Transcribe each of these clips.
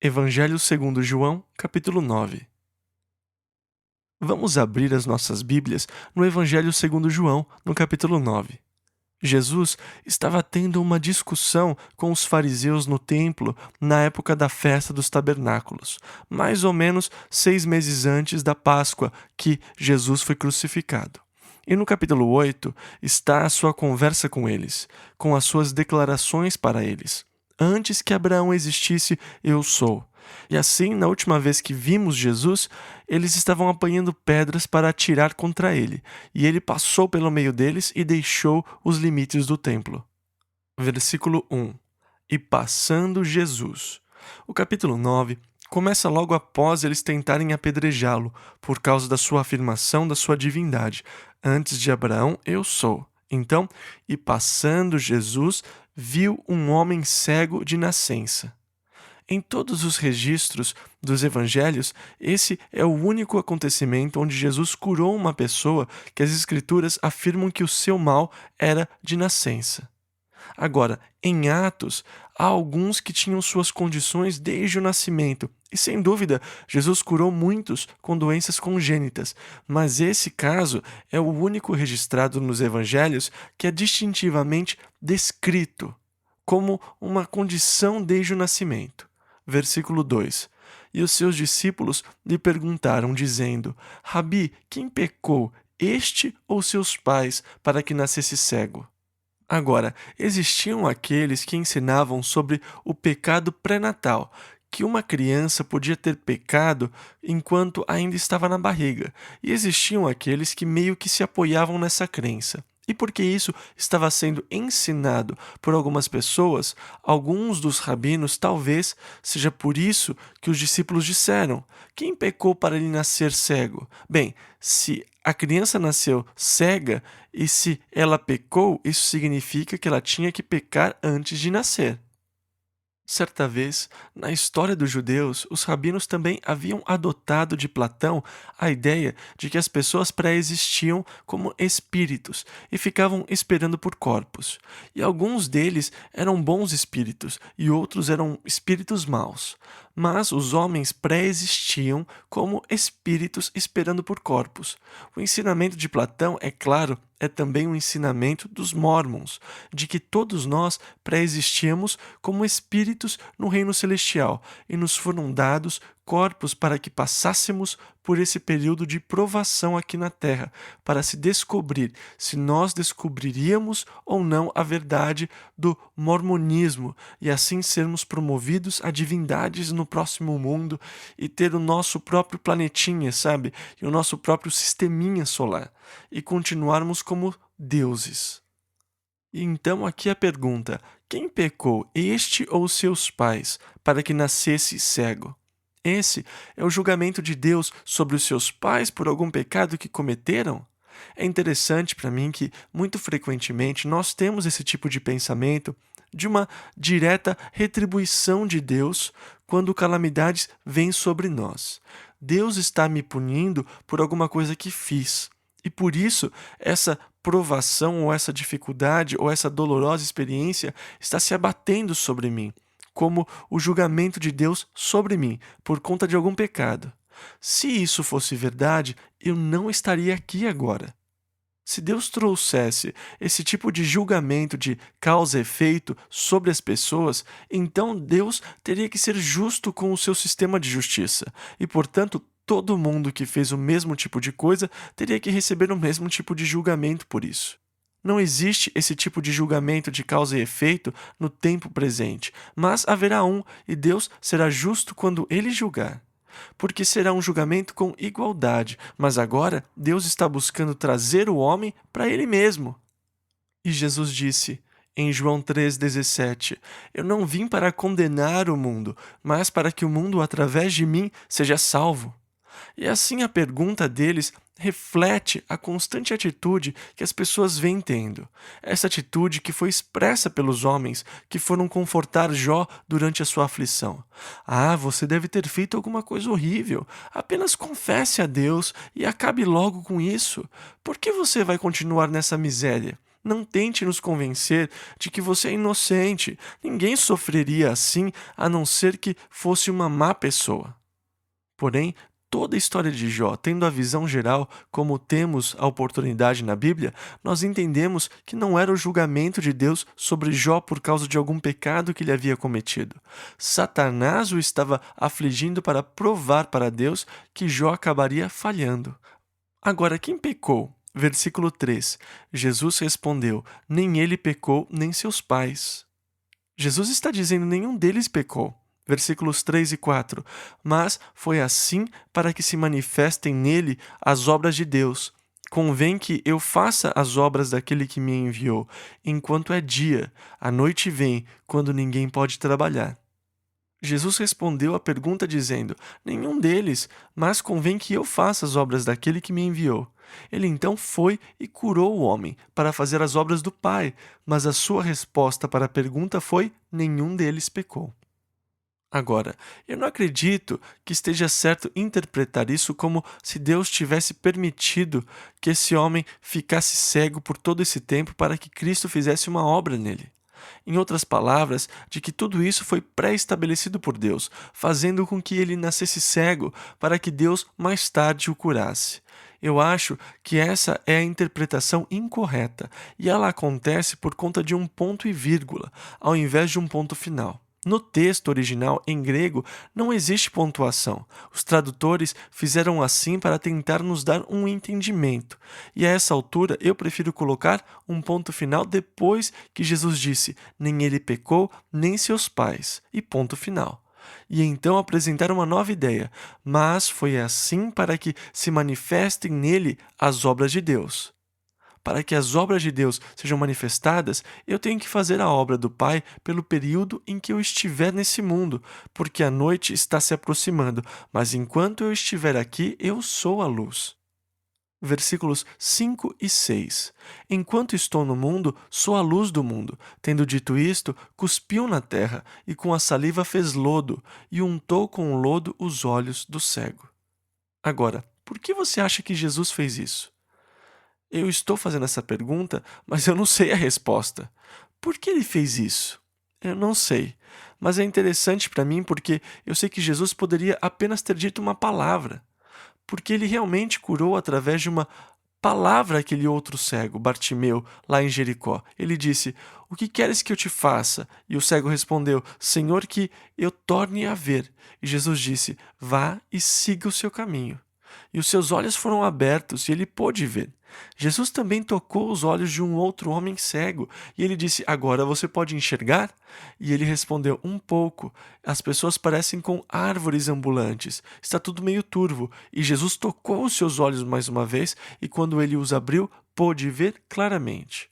Evangelho segundo João, capítulo 9. Vamos abrir as nossas Bíblias no Evangelho segundo João, no capítulo 9. Jesus estava tendo uma discussão com os fariseus no templo na época da festa dos tabernáculos, mais ou menos 6 meses antes da Páscoa que Jesus foi crucificado. E no capítulo 8 está a sua conversa com eles, com as suas declarações para eles. Antes que Abraão existisse, eu sou. E assim, na última vez que vimos Jesus, eles estavam apanhando pedras para atirar contra ele, e ele passou pelo meio deles e deixou os limites do templo. Versículo 1. E passando Jesus. O capítulo 9 começa logo após eles tentarem apedrejá-lo, por causa da sua afirmação da sua divindade. Antes de Abraão, eu sou. Então, e passando Jesus, viu um homem cego de nascença. Em todos os registros dos evangelhos, esse é o único acontecimento onde Jesus curou uma pessoa que as escrituras afirmam que o seu mal era de nascença. Agora, em Atos, há alguns que tinham suas condições desde o nascimento, e sem dúvida, Jesus curou muitos com doenças congênitas, mas esse caso é o único registrado nos evangelhos que é distintivamente descrito como uma condição desde o nascimento. Versículo 2. E os seus discípulos lhe perguntaram, dizendo: Rabi, quem pecou, este ou seus pais, para que nascesse cego? Agora, existiam aqueles que ensinavam sobre o pecado pré-natal, que uma criança podia ter pecado enquanto ainda estava na barriga, e existiam aqueles que meio que se apoiavam nessa crença. E porque isso estava sendo ensinado por algumas pessoas, alguns dos rabinos, talvez seja por isso que os discípulos disseram: quem pecou para ele nascer cego? Bem, se a criança nasceu cega e se ela pecou, isso significa que ela tinha que pecar antes de nascer. Certa vez, na história dos judeus, os rabinos também haviam adotado de Platão a ideia de que as pessoas pré-existiam como espíritos e ficavam esperando por corpos. E alguns deles eram bons espíritos e outros eram espíritos maus. Mas os homens pré-existiam como espíritos esperando por corpos. O ensinamento de Platão, é claro, é também o ensinamento dos Mórmons, de que todos nós pré-existíamos como espíritos no reino celestial e nos foram dados corpos para que passássemos por esse período de provação aqui na Terra, para se descobrir se nós descobriríamos ou não a verdade do mormonismo e assim sermos promovidos a divindades no próximo mundo e ter o nosso próprio planetinha, sabe? E o nosso próprio sisteminha solar e continuarmos como deuses. E então aqui a pergunta: quem pecou, este ou seus pais, para que nascesse cego? Esse é o julgamento de Deus sobre os seus pais por algum pecado que cometeram? É interessante para mim que, muito frequentemente, nós temos esse tipo de pensamento de uma direta retribuição de Deus quando calamidades vêm sobre nós. Deus está me punindo por alguma coisa que fiz. E por isso, essa provação ou essa dificuldade ou essa dolorosa experiência está se abatendo sobre mim, como o julgamento de Deus sobre mim, por conta de algum pecado. Se isso fosse verdade, eu não estaria aqui agora. Se Deus trouxesse esse tipo de julgamento de causa e efeito sobre as pessoas, então Deus teria que ser justo com o seu sistema de justiça, e, portanto, todo mundo que fez o mesmo tipo de coisa teria que receber o mesmo tipo de julgamento por isso. Não existe esse tipo de julgamento de causa e efeito no tempo presente, mas haverá um, e Deus será justo quando ele julgar. Porque será um julgamento com igualdade, mas agora Deus está buscando trazer o homem para ele mesmo. E Jesus disse, em João 3,17: Eu não vim para condenar o mundo, mas para que o mundo, através de mim, seja salvo. E assim a pergunta deles reflete a constante atitude que as pessoas vêm tendo. Essa atitude que foi expressa pelos homens que foram confortar Jó durante a sua aflição. Ah, você deve ter feito alguma coisa horrível. Apenas confesse a Deus e acabe logo com isso. Por que você vai continuar nessa miséria? Não tente nos convencer de que você é inocente. Ninguém sofreria assim a não ser que fosse uma má pessoa. Porém, toda a história de Jó, tendo a visão geral, como temos a oportunidade na Bíblia, nós entendemos que não era o julgamento de Deus sobre Jó por causa de algum pecado que ele havia cometido. Satanás o estava afligindo para provar para Deus que Jó acabaria falhando. Agora, quem pecou? Versículo 3. Jesus respondeu: nem ele pecou, nem seus pais. Jesus está dizendo: nenhum deles pecou. Versículos 3 e 4. Mas foi assim para que se manifestem nele as obras de Deus. Convém que eu faça as obras daquele que me enviou, enquanto é dia. A noite vem, quando ninguém pode trabalhar. Jesus respondeu à pergunta dizendo: nenhum deles, mas convém que eu faça as obras daquele que me enviou. Ele então foi e curou o homem para fazer as obras do Pai, mas a sua resposta para a pergunta foi: nenhum deles pecou. Agora, eu não acredito que esteja certo interpretar isso como se Deus tivesse permitido que esse homem ficasse cego por todo esse tempo para que Cristo fizesse uma obra nele. Em outras palavras, de que tudo isso foi pré-estabelecido por Deus, fazendo com que ele nascesse cego para que Deus mais tarde o curasse. Eu acho que essa é a interpretação incorreta, e ela acontece por conta de um ponto e vírgula, ao invés de um ponto final. No texto original, em grego, não existe pontuação. Os tradutores fizeram assim para tentar nos dar um entendimento. E a essa altura, eu prefiro colocar um ponto final depois que Jesus disse: nem ele pecou, nem seus pais. E ponto final. E então apresentar uma nova ideia. Mas foi assim para que se manifestem nele as obras de Deus. Para que as obras de Deus sejam manifestadas, eu tenho que fazer a obra do Pai pelo período em que eu estiver nesse mundo, porque a noite está se aproximando, mas enquanto eu estiver aqui, eu sou a luz. Versículos 5 e 6. Enquanto estou no mundo, sou a luz do mundo. Tendo dito isto, cuspiu na terra, e com a saliva fez lodo, e untou com o lodo os olhos do cego. Agora, por que você acha que Jesus fez isso? Eu estou fazendo essa pergunta, mas eu não sei a resposta. Por que ele fez isso? Eu não sei. Mas é interessante para mim porque eu sei que Jesus poderia apenas ter dito uma palavra. Porque ele realmente curou através de uma palavra aquele outro cego, Bartimeu, lá em Jericó. Ele disse: o que queres que eu te faça? E o cego respondeu: Senhor, que eu torne a ver. E Jesus disse: vá e siga o seu caminho. E os seus olhos foram abertos e ele pôde ver. Jesus também tocou os olhos de um outro homem cego e ele disse: agora você pode enxergar? E ele respondeu: um pouco. As pessoas parecem com árvores ambulantes. Está tudo meio turvo. E Jesus tocou os seus olhos mais uma vez e quando ele os abriu, pôde ver claramente.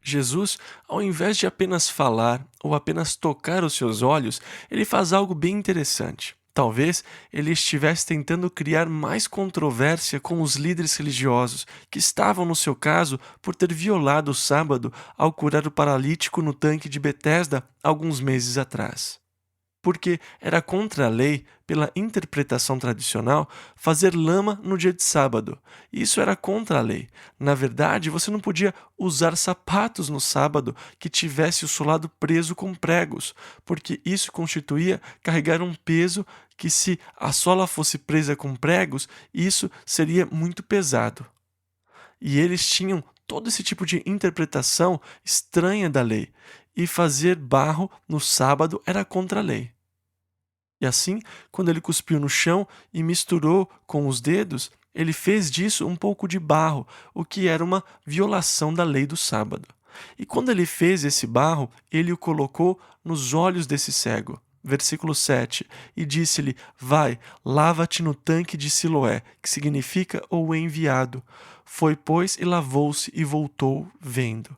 Jesus, ao invés de apenas falar ou apenas tocar os seus olhos, ele faz algo bem interessante. Talvez ele estivesse tentando criar mais controvérsia com os líderes religiosos, que estavam, no seu caso, por ter violado o sábado ao curar o paralítico no tanque de Betesda alguns meses atrás. Porque era contra a lei, pela interpretação tradicional, fazer lama no dia de sábado. Isso era contra a lei. Na verdade, você não podia usar sapatos no sábado que tivesse o solado preso com pregos, porque isso constituía carregar um peso que, se a sola fosse presa com pregos, isso seria muito pesado. E eles tinham todo esse tipo de interpretação estranha da lei, e fazer barro no sábado era contra a lei. E assim, quando ele cuspiu no chão e misturou com os dedos, ele fez disso um pouco de barro, o que era uma violação da lei do sábado. E quando ele fez esse barro, ele o colocou nos olhos desse cego. Versículo 7. E disse-lhe: vai, lava-te no tanque de Siloé, que significa o enviado. Foi, pois, e lavou-se e voltou vendo.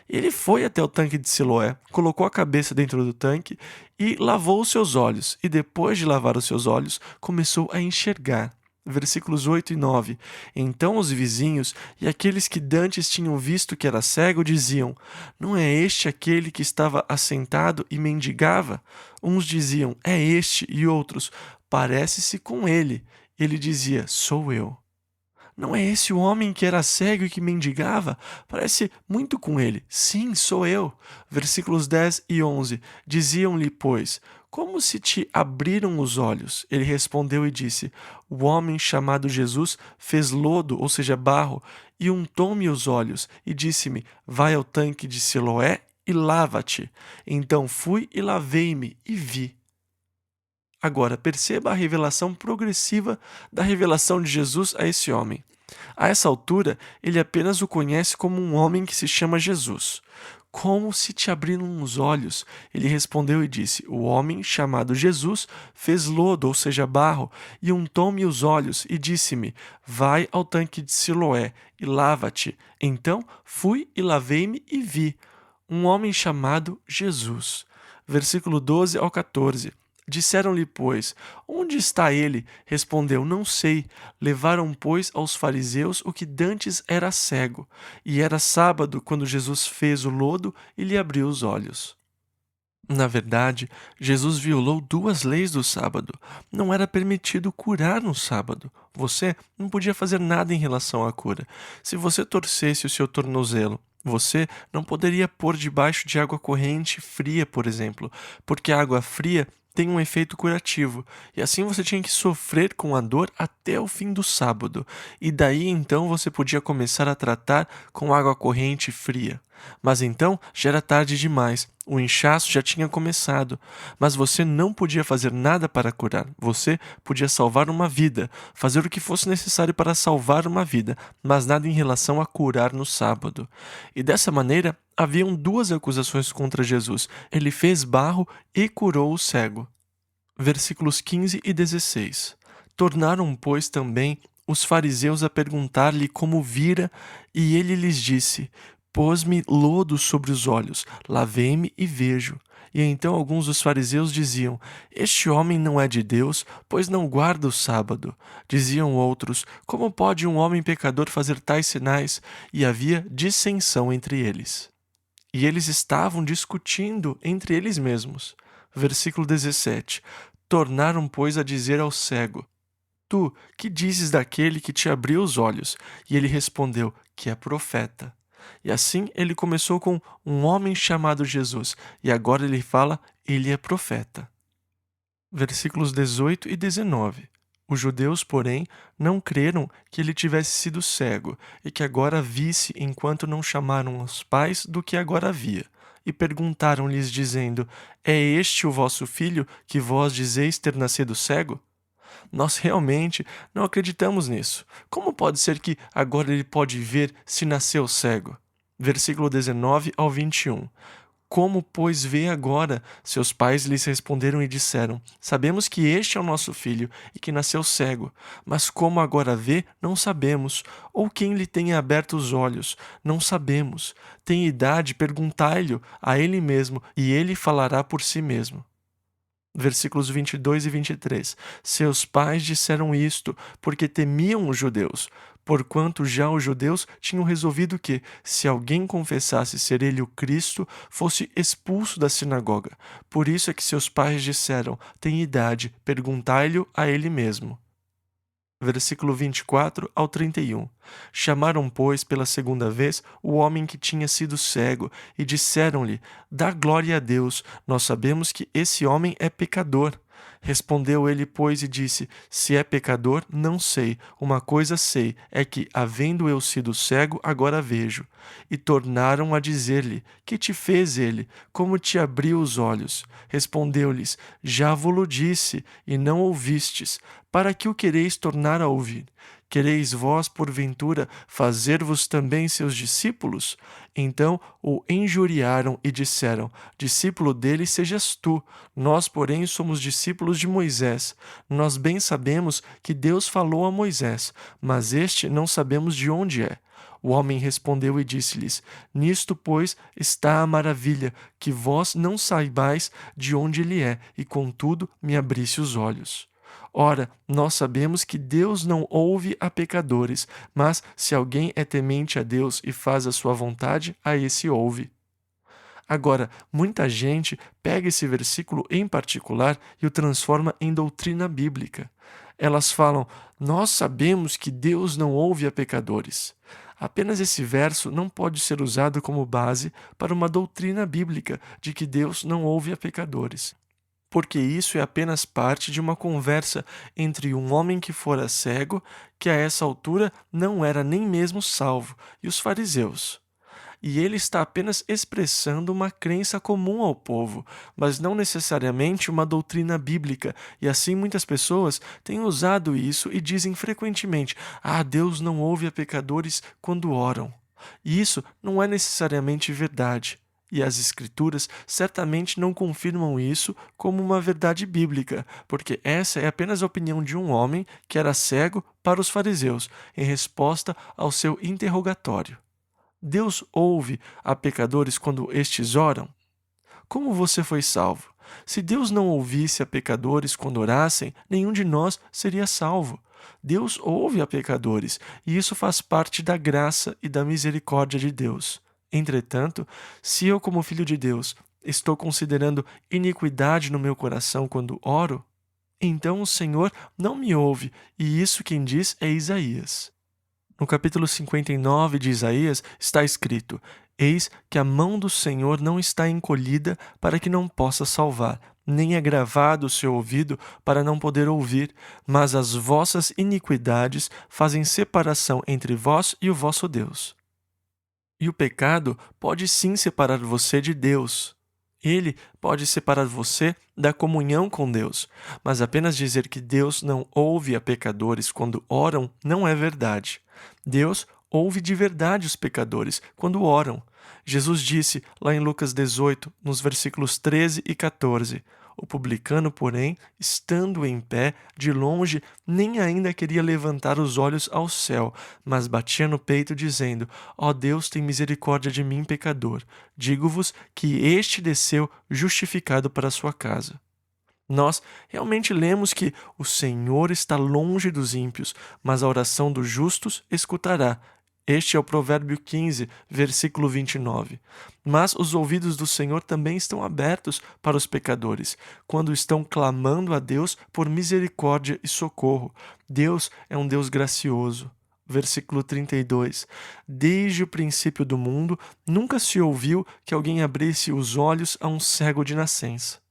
Ele foi até o tanque de Siloé, colocou a cabeça dentro do tanque e lavou os seus olhos, e depois de lavar os seus olhos, começou a enxergar. Versículos 8 e 9. Então os vizinhos e aqueles que dantes tinham visto que era cego diziam: não é este aquele que estava assentado e mendigava? Uns diziam: é este, e outros: parece-se com ele. Ele dizia: sou eu. Não é esse o homem que era cego e que mendigava? Parece muito com ele. Sim, sou eu. Versículos 10 e 11. Diziam-lhe, pois, como se te abriram os olhos? Ele respondeu e disse, o homem chamado Jesus fez lodo, ou seja, barro, e untou-me os olhos, e disse-me, vai ao tanque de Siloé e lava-te. Então fui e lavei-me e vi. Agora, perceba a revelação progressiva da revelação de Jesus a esse homem. A essa altura, ele apenas o conhece como um homem que se chama Jesus. Como se te abriram os olhos? Ele respondeu e disse, o homem chamado Jesus fez lodo, ou seja, barro, e untou-me os olhos e disse-me, vai ao tanque de Siloé e lava-te. Então fui e lavei-me e vi. Um homem chamado Jesus. Versículo 12 ao 14. Disseram-lhe, pois, onde está ele? Respondeu, não sei. Levaram, pois, aos fariseus o que dantes era cego. E era sábado quando Jesus fez o lodo e lhe abriu os olhos. Na verdade, Jesus violou duas leis do sábado. Não era permitido curar no sábado. Você não podia fazer nada em relação à cura. Se você torcesse o seu tornozelo, você não poderia pôr debaixo de água corrente fria, por exemplo, porque a água fria tem um efeito curativo, e assim você tinha que sofrer com a dor até o fim do sábado, e daí então você podia começar a tratar com água corrente fria. Mas então já era tarde demais, o inchaço já tinha começado, mas você não podia fazer nada para curar, você podia salvar uma vida, fazer o que fosse necessário para salvar uma vida, mas nada em relação a curar no sábado. E dessa maneira, haviam duas acusações contra Jesus, ele fez barro e curou o cego. Versículos 15 e 16. Tornaram, pois, também os fariseus a perguntar-lhe como vira, e ele lhes disse, pôs-me lodo sobre os olhos, lavei-me e vejo. E então alguns dos fariseus diziam, este homem não é de Deus, pois não guarda o sábado. Diziam outros, como pode um homem pecador fazer tais sinais? E havia dissensão entre eles. E eles estavam discutindo entre eles mesmos. Versículo 17. Tornaram, pois, a dizer ao cego, tu, que dizes daquele que te abriu os olhos? E ele respondeu, que é profeta. E assim ele começou com um homem chamado Jesus, e agora ele fala, ele é profeta. Versículos 18 e 19. Os judeus, porém, não creram que ele tivesse sido cego, e que agora visse enquanto não chamaram os pais do que agora via. E perguntaram-lhes, dizendo, é este o vosso filho, que vós dizeis ter nascido cego? Nós realmente não acreditamos nisso. Como pode ser que agora ele pode ver se nasceu cego? Versículo 19 ao 21. Como, pois, vê agora? Seus pais lhes responderam e disseram, sabemos que este é o nosso filho e que nasceu cego, mas como agora vê, não sabemos, ou quem lhe tenha aberto os olhos, não sabemos. Tem idade, perguntai-lhe a ele mesmo, e ele falará por si mesmo. Versículos 22 e 23. Seus pais disseram isto, porque temiam os judeus, porquanto já os judeus tinham resolvido que, se alguém confessasse ser ele o Cristo, fosse expulso da sinagoga. Por isso é que seus pais disseram, tem idade, perguntai-lhe a ele mesmo. Versículo 24 ao 31. Chamaram, pois, pela segunda vez o homem que tinha sido cego e disseram-lhe, dá glória a Deus, nós sabemos que esse homem é pecador. Respondeu ele, pois, e disse, se é pecador, não sei. Uma coisa sei, é que, havendo eu sido cego, agora vejo. E tornaram a dizer-lhe, que te fez ele? Como te abriu os olhos? Respondeu-lhes, já vo-lo disse, e não ouvistes. Para que o quereis tornar a ouvir? Quereis vós, porventura, fazer-vos também seus discípulos? Então o injuriaram e disseram, discípulo dele sejas tu, nós, porém, somos discípulos de Moisés. Nós bem sabemos que Deus falou a Moisés, mas este não sabemos de onde é. O homem respondeu e disse-lhes, nisto, pois, está a maravilha, que vós não saibais de onde ele é, e contudo me abrisse os olhos. Ora, nós sabemos que Deus não ouve a pecadores, mas se alguém é temente a Deus e faz a sua vontade, a esse ouve. Agora, muita gente pega esse versículo em particular e o transforma em doutrina bíblica. Elas falam: nós sabemos que Deus não ouve a pecadores. Apenas esse verso não pode ser usado como base para uma doutrina bíblica de que Deus não ouve a pecadores, porque isso é apenas parte de uma conversa entre um homem que fora cego, que a essa altura não era nem mesmo salvo, e os fariseus. E ele está apenas expressando uma crença comum ao povo, mas não necessariamente uma doutrina bíblica. E assim muitas pessoas têm usado isso e dizem frequentemente: Deus não ouve a pecadores quando oram. E isso não é necessariamente verdade. E as Escrituras certamente não confirmam isso como uma verdade bíblica, porque essa é apenas a opinião de um homem que era cego para os fariseus, em resposta ao seu interrogatório. Deus ouve a pecadores quando estes oram? Como você foi salvo? Se Deus não ouvisse a pecadores quando orassem, nenhum de nós seria salvo. Deus ouve a pecadores, e isso faz parte da graça e da misericórdia de Deus. Entretanto, se eu, como filho de Deus, estou considerando iniquidade no meu coração quando oro, então o Senhor não me ouve, e isso quem diz é Isaías. No capítulo 59 de Isaías está escrito: Eis que a mão do Senhor não está encolhida para que não possa salvar, nem é gravado o seu ouvido para não poder ouvir, mas as vossas iniquidades fazem separação entre vós e o vosso Deus. E o pecado pode sim separar você de Deus. Ele pode separar você da comunhão com Deus, mas apenas dizer que Deus não ouve a pecadores quando oram não é verdade. Deus ouve de verdade os pecadores quando oram. Jesus disse lá em Lucas 18, nos versículos 13 e 14: O publicano, porém, estando em pé, de longe, nem ainda queria levantar os olhos ao céu, mas batia no peito, dizendo: Ó Deus, tem misericórdia de mim, pecador. Digo-vos que este desceu justificado para a sua casa. Nós realmente lemos que o Senhor está longe dos ímpios, mas a oração dos justos escutará. Este é o Provérbio 15, versículo 29. Mas os ouvidos do Senhor também estão abertos para os pecadores, quando estão clamando a Deus por misericórdia e socorro. Deus é um Deus gracioso. Versículo 32. Desde o princípio do mundo, nunca se ouviu que alguém abrisse os olhos a um cego de nascença.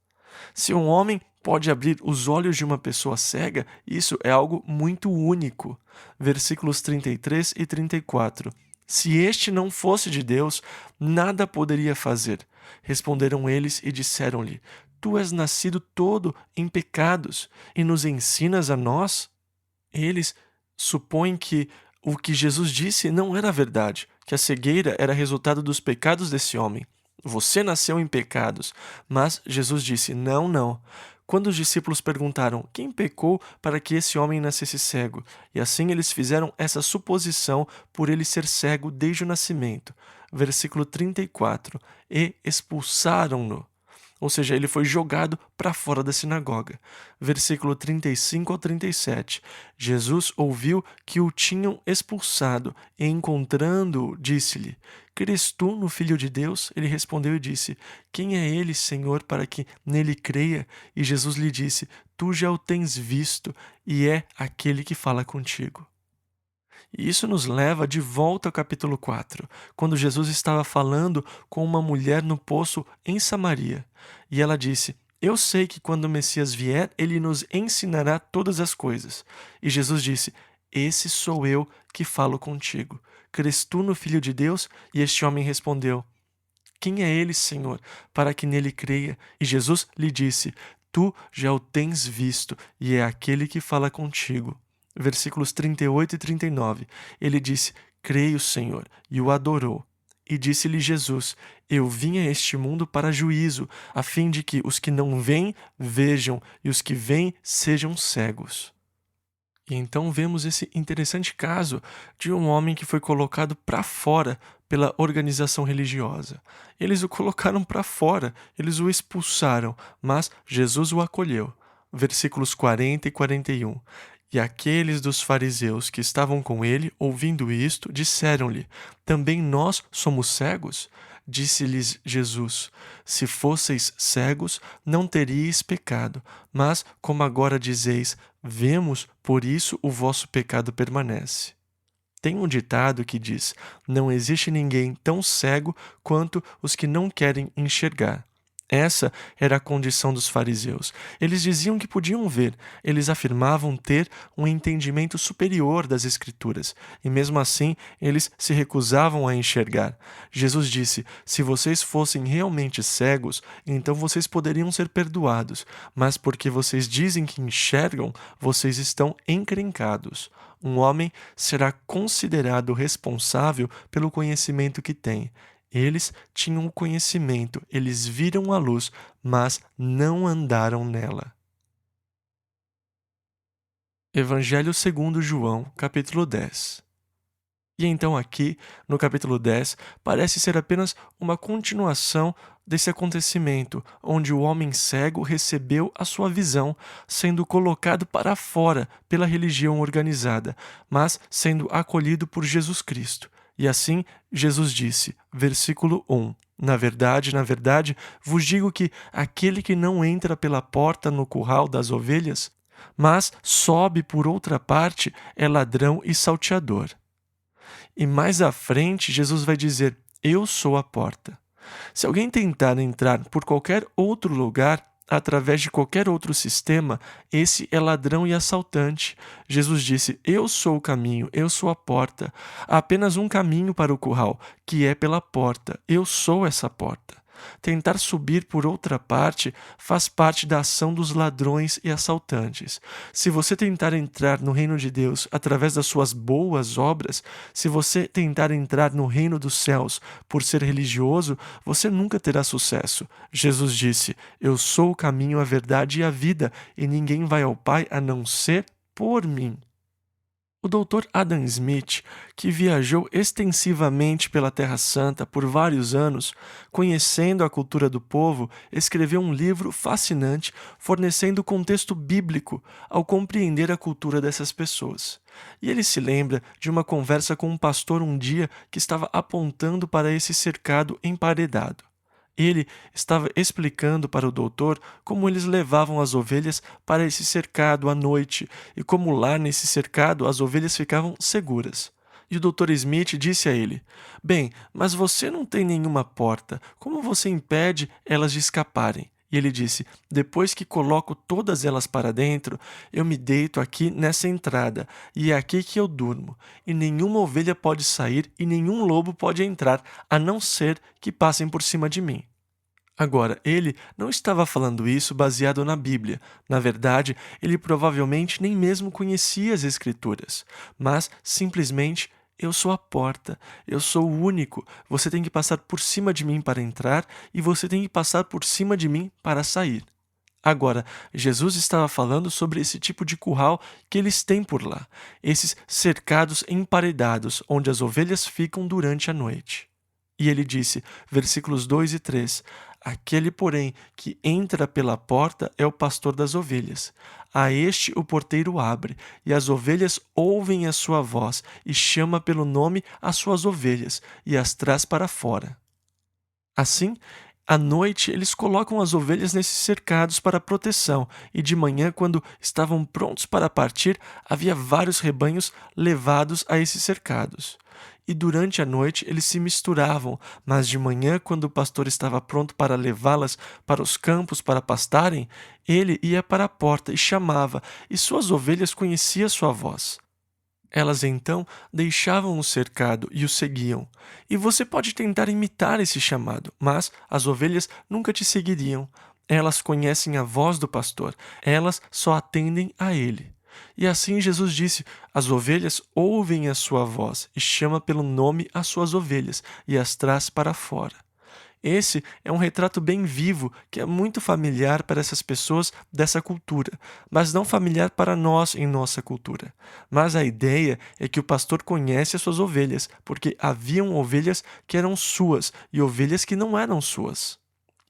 Se um homem pode abrir os olhos de uma pessoa cega, isso é algo muito único. Versículos 33 e 34. Se este não fosse de Deus, nada poderia fazer. Responderam eles e disseram-lhe: Tu és nascido todo em pecados e nos ensinas a nós? Eles supõem que o que Jesus disse não era verdade, que a cegueira era resultado dos pecados desse homem. Você nasceu em pecados. Mas Jesus disse: Não, não. Quando os discípulos perguntaram: Quem pecou para que esse homem nascesse cego? E assim eles fizeram essa suposição por ele ser cego desde o nascimento. Versículo 34. E expulsaram-no. Ou seja, ele foi jogado para fora da sinagoga. Versículo 35 ao 37. Jesus ouviu que o tinham expulsado e, encontrando-o, disse-lhe: Crês tu no Filho de Deus? Ele respondeu e disse: Quem é ele, Senhor, para que nele creia? E Jesus lhe disse: Tu já o tens visto, e é aquele que fala contigo. E isso nos leva de volta ao capítulo 4, quando Jesus estava falando com uma mulher no poço em Samaria. E ela disse: Eu sei que quando o Messias vier, ele nos ensinará todas as coisas. E Jesus disse: Esse sou eu que falo contigo. Crês tu no Filho de Deus? E este homem respondeu: Quem é ele, Senhor, para que nele creia? E Jesus lhe disse: Tu já o tens visto, e é aquele que fala contigo. Versículos 38 e 39. Ele disse: Creio, Senhor, e o adorou. E disse-lhe Jesus: Eu vim a este mundo para juízo, a fim de que os que não veem, vejam, e os que veem sejam cegos. E então vemos esse interessante caso de um homem que foi colocado para fora pela organização religiosa. Eles o colocaram para fora, eles o expulsaram, mas Jesus o acolheu. Versículos 40 e 41. E aqueles dos fariseus que estavam com ele, ouvindo isto, disseram-lhe: Também nós somos cegos? Disse-lhes Jesus: Se fosseis cegos, não teríeis pecado, mas, como agora dizeis, vemos, por isso o vosso pecado permanece. Tem um ditado que diz: não existe ninguém tão cego quanto os que não querem enxergar. Essa era a condição dos fariseus. Eles diziam que podiam ver, eles afirmavam ter um entendimento superior das Escrituras, e mesmo assim eles se recusavam a enxergar. Jesus disse: se vocês fossem realmente cegos, então vocês poderiam ser perdoados, mas porque vocês dizem que enxergam, vocês estão encrencados. Um homem será considerado responsável pelo conhecimento que tem. Eles tinham o conhecimento, eles viram a luz, mas não andaram nela. Evangelho segundo João, capítulo 10. E então aqui, no capítulo 10, parece ser apenas uma continuação desse acontecimento, onde o homem cego recebeu a sua visão, sendo colocado para fora pela religião organizada, mas sendo acolhido por Jesus Cristo. E assim, Jesus disse, versículo 1, na verdade, vos digo que aquele que não entra pela porta no curral das ovelhas, mas sobe por outra parte, é ladrão e salteador. E mais à frente, Jesus vai dizer: eu sou a porta. Se alguém tentar entrar por qualquer outro lugar, através de qualquer outro sistema, esse é ladrão e assaltante. Jesus disse: eu sou o caminho, eu sou a porta. Há apenas um caminho para o curral, que é pela porta. Eu sou essa porta. Tentar subir por outra parte faz parte da ação dos ladrões e assaltantes. Se você tentar entrar no reino de Deus através das suas boas obras, se você tentar entrar no reino dos céus por ser religioso, você nunca terá sucesso. Jesus disse: eu sou o caminho, a verdade e a vida, e ninguém vai ao Pai a não ser por mim. O Dr. Adam Smith, que viajou extensivamente pela Terra Santa por vários anos, conhecendo a cultura do povo, escreveu um livro fascinante fornecendo contexto bíblico ao compreender a cultura dessas pessoas. E ele se lembra de uma conversa com um pastor um dia que estava apontando para esse cercado emparedado. Ele estava explicando para o doutor como eles levavam as ovelhas para esse cercado à noite e como lá nesse cercado as ovelhas ficavam seguras. E o Dr. Smith disse a ele: bem, mas você não tem nenhuma porta, como você impede elas de escaparem? E ele disse: depois que coloco todas elas para dentro, eu me deito aqui nessa entrada, e é aqui que eu durmo. E nenhuma ovelha pode sair e nenhum lobo pode entrar, a não ser que passem por cima de mim. Agora, ele não estava falando isso baseado na Bíblia. Na verdade, ele provavelmente nem mesmo conhecia as Escrituras, mas simplesmente: eu sou a porta, eu sou o único, você tem que passar por cima de mim para entrar e você tem que passar por cima de mim para sair. Agora, Jesus estava falando sobre esse tipo de curral que eles têm por lá, esses cercados emparedados onde as ovelhas ficam durante a noite. E ele disse, versículos 2 e 3, aquele, porém, que entra pela porta é o pastor das ovelhas. A este o porteiro abre, e as ovelhas ouvem a sua voz, e chama pelo nome as suas ovelhas, e as traz para fora. Assim, à noite, eles colocam as ovelhas nesses cercados para proteção, e de manhã, quando estavam prontos para partir, havia vários rebanhos levados a esses cercados. E durante a noite eles se misturavam, mas de manhã, quando o pastor estava pronto para levá-las para os campos para pastarem, ele ia para a porta e chamava, e suas ovelhas conheciam sua voz. Elas então deixavam o cercado e o seguiam. E você pode tentar imitar esse chamado, mas as ovelhas nunca te seguiriam. Elas conhecem a voz do pastor, elas só atendem a ele. E assim Jesus disse, as ovelhas ouvem a sua voz e chama pelo nome as suas ovelhas e as traz para fora. Esse é um retrato bem vivo que é muito familiar para essas pessoas dessa cultura, mas não familiar para nós em nossa cultura. Mas a ideia é que o pastor conhece as suas ovelhas, porque haviam ovelhas que eram suas e ovelhas que não eram suas.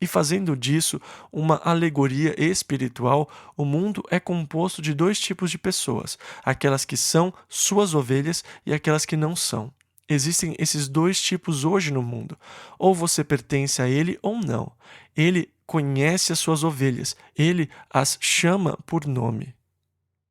E fazendo disso uma alegoria espiritual, o mundo é composto de dois tipos de pessoas, aquelas que são suas ovelhas e aquelas que não são. Existem esses dois tipos hoje no mundo. Ou você pertence a ele ou não. Ele conhece as suas ovelhas. Ele as chama por nome.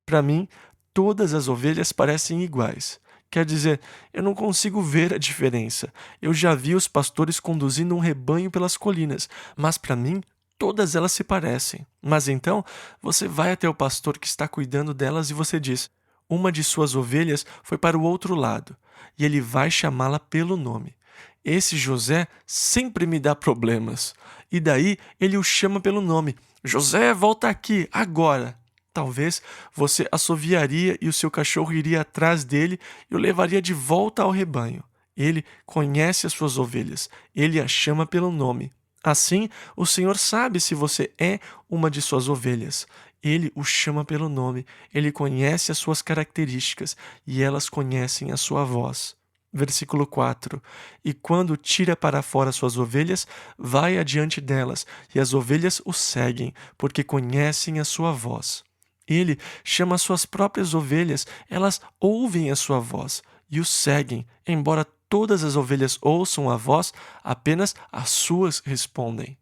Para mim, todas as ovelhas parecem iguais. Quer dizer, eu não consigo ver a diferença. Eu já vi os pastores conduzindo um rebanho pelas colinas, mas para mim, todas elas se parecem. Mas então, você vai até o pastor que está cuidando delas e você diz: uma de suas ovelhas foi para o outro lado, e ele vai chamá-la pelo nome. Esse José sempre me dá problemas. E daí ele o chama pelo nome: José, volta aqui, agora! Talvez você assoviaria e o seu cachorro iria atrás dele e o levaria de volta ao rebanho. Ele conhece as suas ovelhas, ele as chama pelo nome. Assim, o Senhor sabe se você é uma de suas ovelhas. Ele o chama pelo nome, ele conhece as suas características e elas conhecem a sua voz. Versículo 4: E quando tira para fora suas ovelhas, vai adiante delas, e as ovelhas o seguem, porque conhecem a sua voz. Ele chama as suas próprias ovelhas, elas ouvem a sua voz e o seguem. Embora todas as ovelhas ouçam a voz, apenas as suas respondem.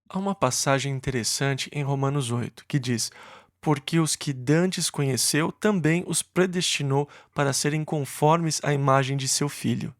Há uma passagem interessante em Romanos 8 que diz: Porque os que dantes conheceu, também os predestinou para serem conformes à imagem de seu Filho.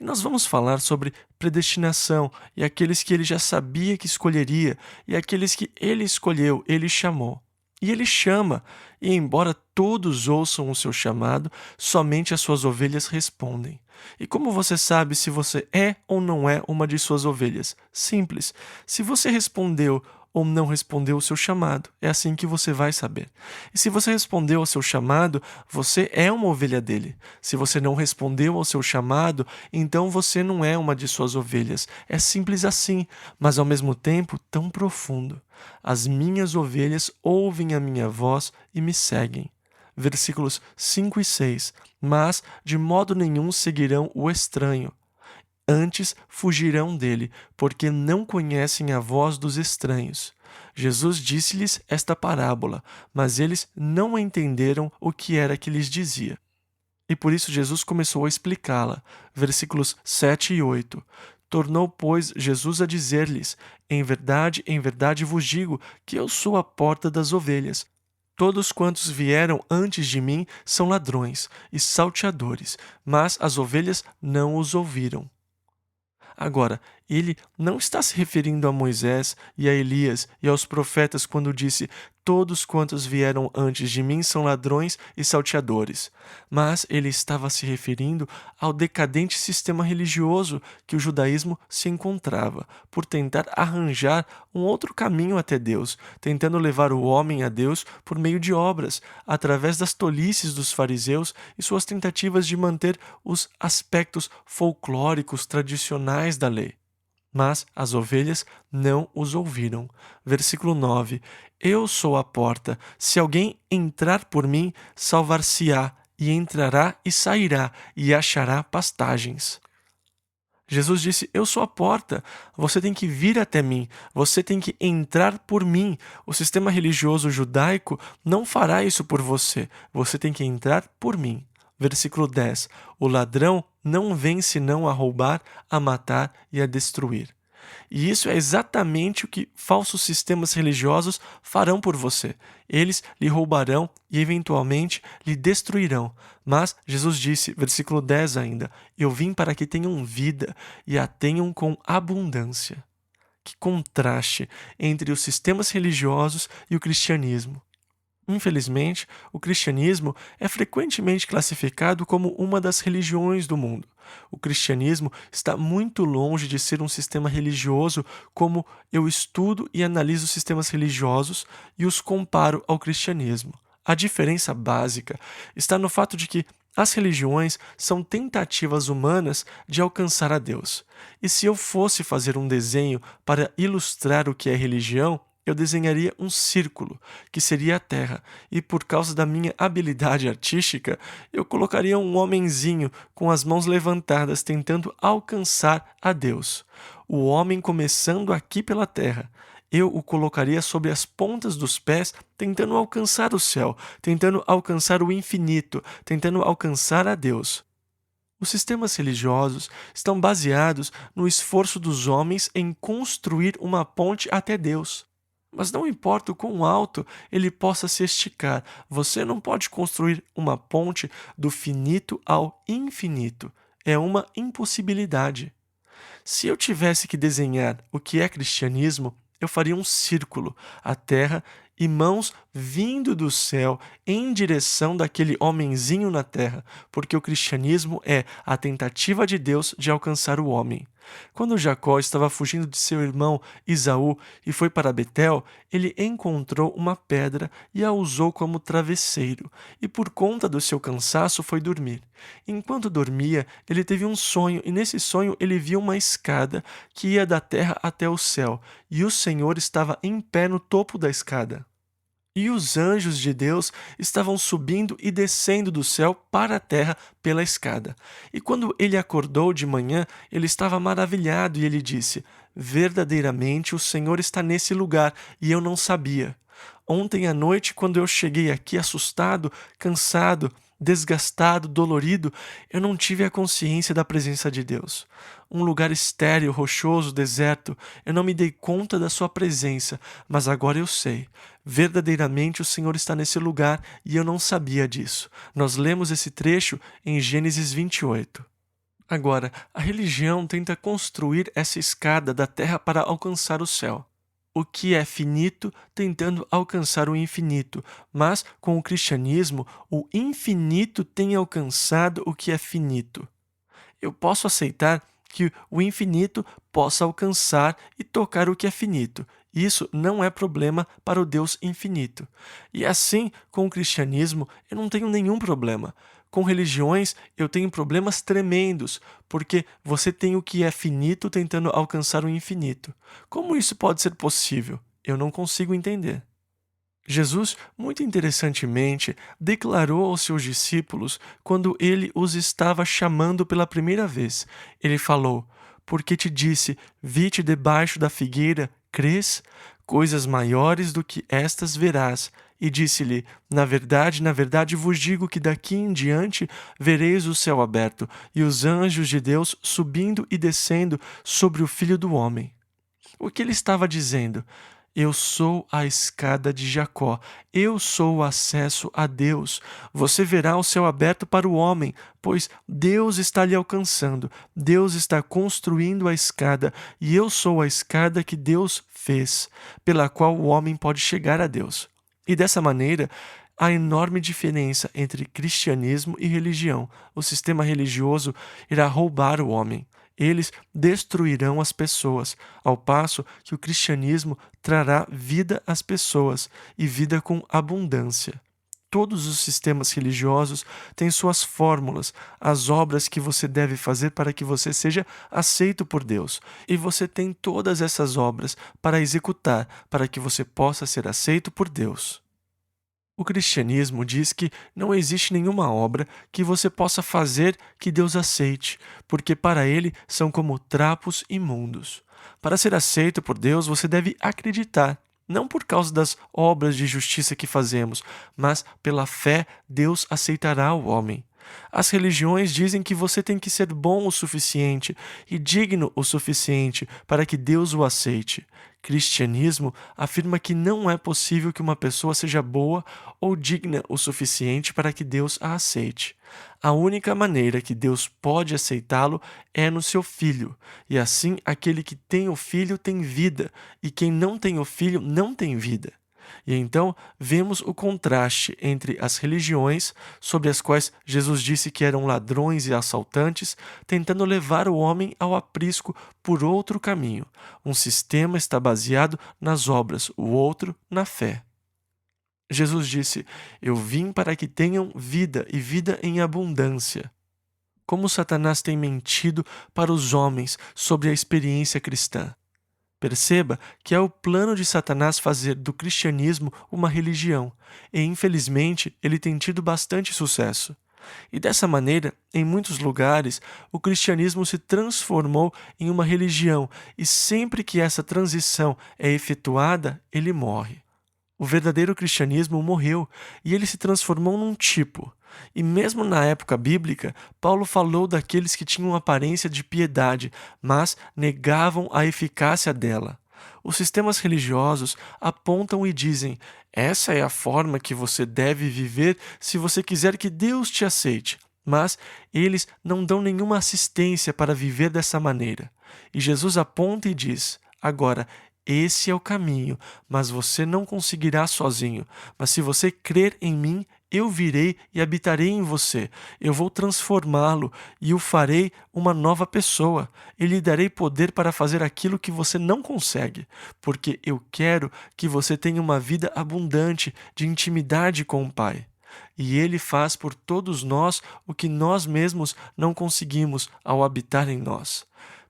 E nós vamos falar sobre predestinação e aqueles que ele já sabia que escolheria e aqueles que ele escolheu, ele chamou. E ele chama, e embora todos ouçam o seu chamado, somente as suas ovelhas respondem. E como você sabe se você é ou não é uma de suas ovelhas? Simples. Se você respondeu ou não respondeu ao seu chamado, é assim que você vai saber. E se você respondeu ao seu chamado, você é uma ovelha dele. Se você não respondeu ao seu chamado, então você não é uma de suas ovelhas. É simples assim, mas ao mesmo tempo tão profundo. As minhas ovelhas ouvem a minha voz e me seguem. Versículos 5 e 6. Mas de modo nenhum seguirão o estranho. Antes fugirão dele, porque não conhecem a voz dos estranhos. Jesus disse-lhes esta parábola, mas eles não entenderam o que era que lhes dizia. E por isso Jesus começou a explicá-la. Versículos 7 e 8. Tornou, pois, Jesus a dizer-lhes: em verdade vos digo que eu sou a porta das ovelhas. Todos quantos vieram antes de mim são ladrões e salteadores, mas as ovelhas não os ouviram. Agora, ele não está se referindo a Moisés e a Elias e aos profetas quando disse: todos quantos vieram antes de mim são ladrões e salteadores. Mas ele estava se referindo ao decadente sistema religioso que o judaísmo se encontrava, por tentar arranjar um outro caminho até Deus, tentando levar o homem a Deus por meio de obras, através das tolices dos fariseus e suas tentativas de manter os aspectos folclóricos tradicionais da lei. Mas as ovelhas não os ouviram. Versículo 9. Eu sou a porta. Se alguém entrar por mim, salvar-se-á, e entrará e sairá, e achará pastagens. Jesus disse: eu sou a porta. Você tem que vir até mim. Você tem que entrar por mim. O sistema religioso judaico não fará isso por você. Você tem que entrar por mim. Versículo 10. O ladrão não vem senão a roubar, a matar e a destruir. E isso é exatamente o que falsos sistemas religiosos farão por você. Eles lhe roubarão e, eventualmente, lhe destruirão. Mas Jesus disse, versículo 10 ainda: eu vim para que tenham vida e a tenham com abundância. Que contraste entre os sistemas religiosos e o cristianismo. Infelizmente, o cristianismo é frequentemente classificado como uma das religiões do mundo. O cristianismo está muito longe de ser um sistema religioso como eu estudo e analiso sistemas religiosos e os comparo ao cristianismo. A diferença básica está no fato de que as religiões são tentativas humanas de alcançar a Deus. E se eu fosse fazer um desenho para ilustrar o que é religião, eu desenharia um círculo, que seria a Terra, e por causa da minha habilidade artística, eu colocaria um homenzinho com as mãos levantadas tentando alcançar a Deus. O homem começando aqui pela Terra. Eu o colocaria sobre as pontas dos pés, tentando alcançar o céu, tentando alcançar o infinito, tentando alcançar a Deus. Os sistemas religiosos estão baseados no esforço dos homens em construir uma ponte até Deus. Mas não importa o quão alto ele possa se esticar, você não pode construir uma ponte do finito ao infinito. É uma impossibilidade. Se eu tivesse que desenhar o que é cristianismo, eu faria um círculo, a terra e mãos vindo do céu em direção daquele homenzinho na terra, porque o cristianismo é a tentativa de Deus de alcançar o homem. Quando Jacó estava fugindo de seu irmão Esaú e foi para Betel, ele encontrou uma pedra e a usou como travesseiro, e por conta do seu cansaço foi dormir. Enquanto dormia, ele teve um sonho, e nesse sonho ele viu uma escada que ia da terra até o céu, e o Senhor estava em pé no topo da escada. E os anjos de Deus estavam subindo e descendo do céu para a terra pela escada. E quando ele acordou de manhã, ele estava maravilhado e ele disse: Verdadeiramente o Senhor está nesse lugar e eu não sabia. Ontem à noite, quando eu cheguei aqui assustado, cansado, desgastado, dolorido, eu não tive a consciência da presença de Deus. Um lugar estéril, rochoso, deserto, eu não me dei conta da sua presença, mas agora eu sei. Verdadeiramente o Senhor está nesse lugar e eu não sabia disso. Nós lemos esse trecho em Gênesis 28. Agora, a religião tenta construir essa escada da terra para alcançar o céu. O que é finito tentando alcançar o infinito, mas com o cristianismo, o infinito tem alcançado o que é finito. Eu posso aceitar que o infinito possa alcançar e tocar o que é finito. Isso não é problema para o Deus infinito. E assim, com o cristianismo, eu não tenho nenhum problema. Com religiões, eu tenho problemas tremendos, porque você tem o que é finito tentando alcançar o infinito. Como isso pode ser possível? Eu não consigo entender. Jesus, muito interessantemente, declarou aos seus discípulos quando ele os estava chamando pela primeira vez. Ele falou: Porque te disse, vi-te debaixo da figueira, crês? Coisas maiores do que estas verás. E disse-lhe: na verdade vos digo que daqui em diante vereis o céu aberto e os anjos de Deus subindo e descendo sobre o Filho do Homem. O que ele estava dizendo? Eu sou a escada de Jacó, eu sou o acesso a Deus. Você verá o céu aberto para o homem, pois Deus está lhe alcançando, Deus está construindo a escada, e eu sou a escada que Deus fez, pela qual o homem pode chegar a Deus. E dessa maneira, há enorme diferença entre cristianismo e religião. O sistema religioso irá roubar o homem. Eles destruirão as pessoas, ao passo que o cristianismo trará vida às pessoas e vida com abundância. Todos os sistemas religiosos têm suas fórmulas, as obras que você deve fazer para que você seja aceito por Deus. E você tem todas essas obras para executar, para que você possa ser aceito por Deus. O cristianismo diz que não existe nenhuma obra que você possa fazer que Deus aceite, porque para ele são como trapos imundos. Para ser aceito por Deus, você deve acreditar, não por causa das obras de justiça que fazemos, mas pela fé Deus aceitará o homem. As religiões dizem que você tem que ser bom o suficiente e digno o suficiente para que Deus o aceite. Cristianismo afirma que não é possível que uma pessoa seja boa ou digna o suficiente para que Deus a aceite. A única maneira que Deus pode aceitá-lo é no seu Filho, e assim aquele que tem o Filho tem vida, e quem não tem o Filho não tem vida. E então vemos o contraste entre as religiões, sobre as quais Jesus disse que eram ladrões e assaltantes, tentando levar o homem ao aprisco por outro caminho. Um sistema está baseado nas obras, o outro na fé. Jesus disse: Eu vim para que tenham vida e vida em abundância. Como Satanás tem mentido para os homens sobre a experiência cristã. Perceba que é o plano de Satanás fazer do cristianismo uma religião, e infelizmente ele tem tido bastante sucesso. E dessa maneira, em muitos lugares, o cristianismo se transformou em uma religião, e sempre que essa transição é efetuada, ele morre. O verdadeiro cristianismo morreu e ele se transformou num tipo. E mesmo na época bíblica, Paulo falou daqueles que tinham aparência de piedade, mas negavam a eficácia dela. Os sistemas religiosos apontam e dizem: essa é a forma que você deve viver se você quiser que Deus te aceite. Mas eles não dão nenhuma assistência para viver dessa maneira. E Jesus aponta e diz: agora, esse é o caminho, mas você não conseguirá sozinho. Mas se você crer em mim, eu virei e habitarei em você. Eu vou transformá-lo e o farei uma nova pessoa. E lhe darei poder para fazer aquilo que você não consegue, porque eu quero que você tenha uma vida abundante de intimidade com o Pai. E Ele faz por todos nós o que nós mesmos não conseguimos ao habitar em nós.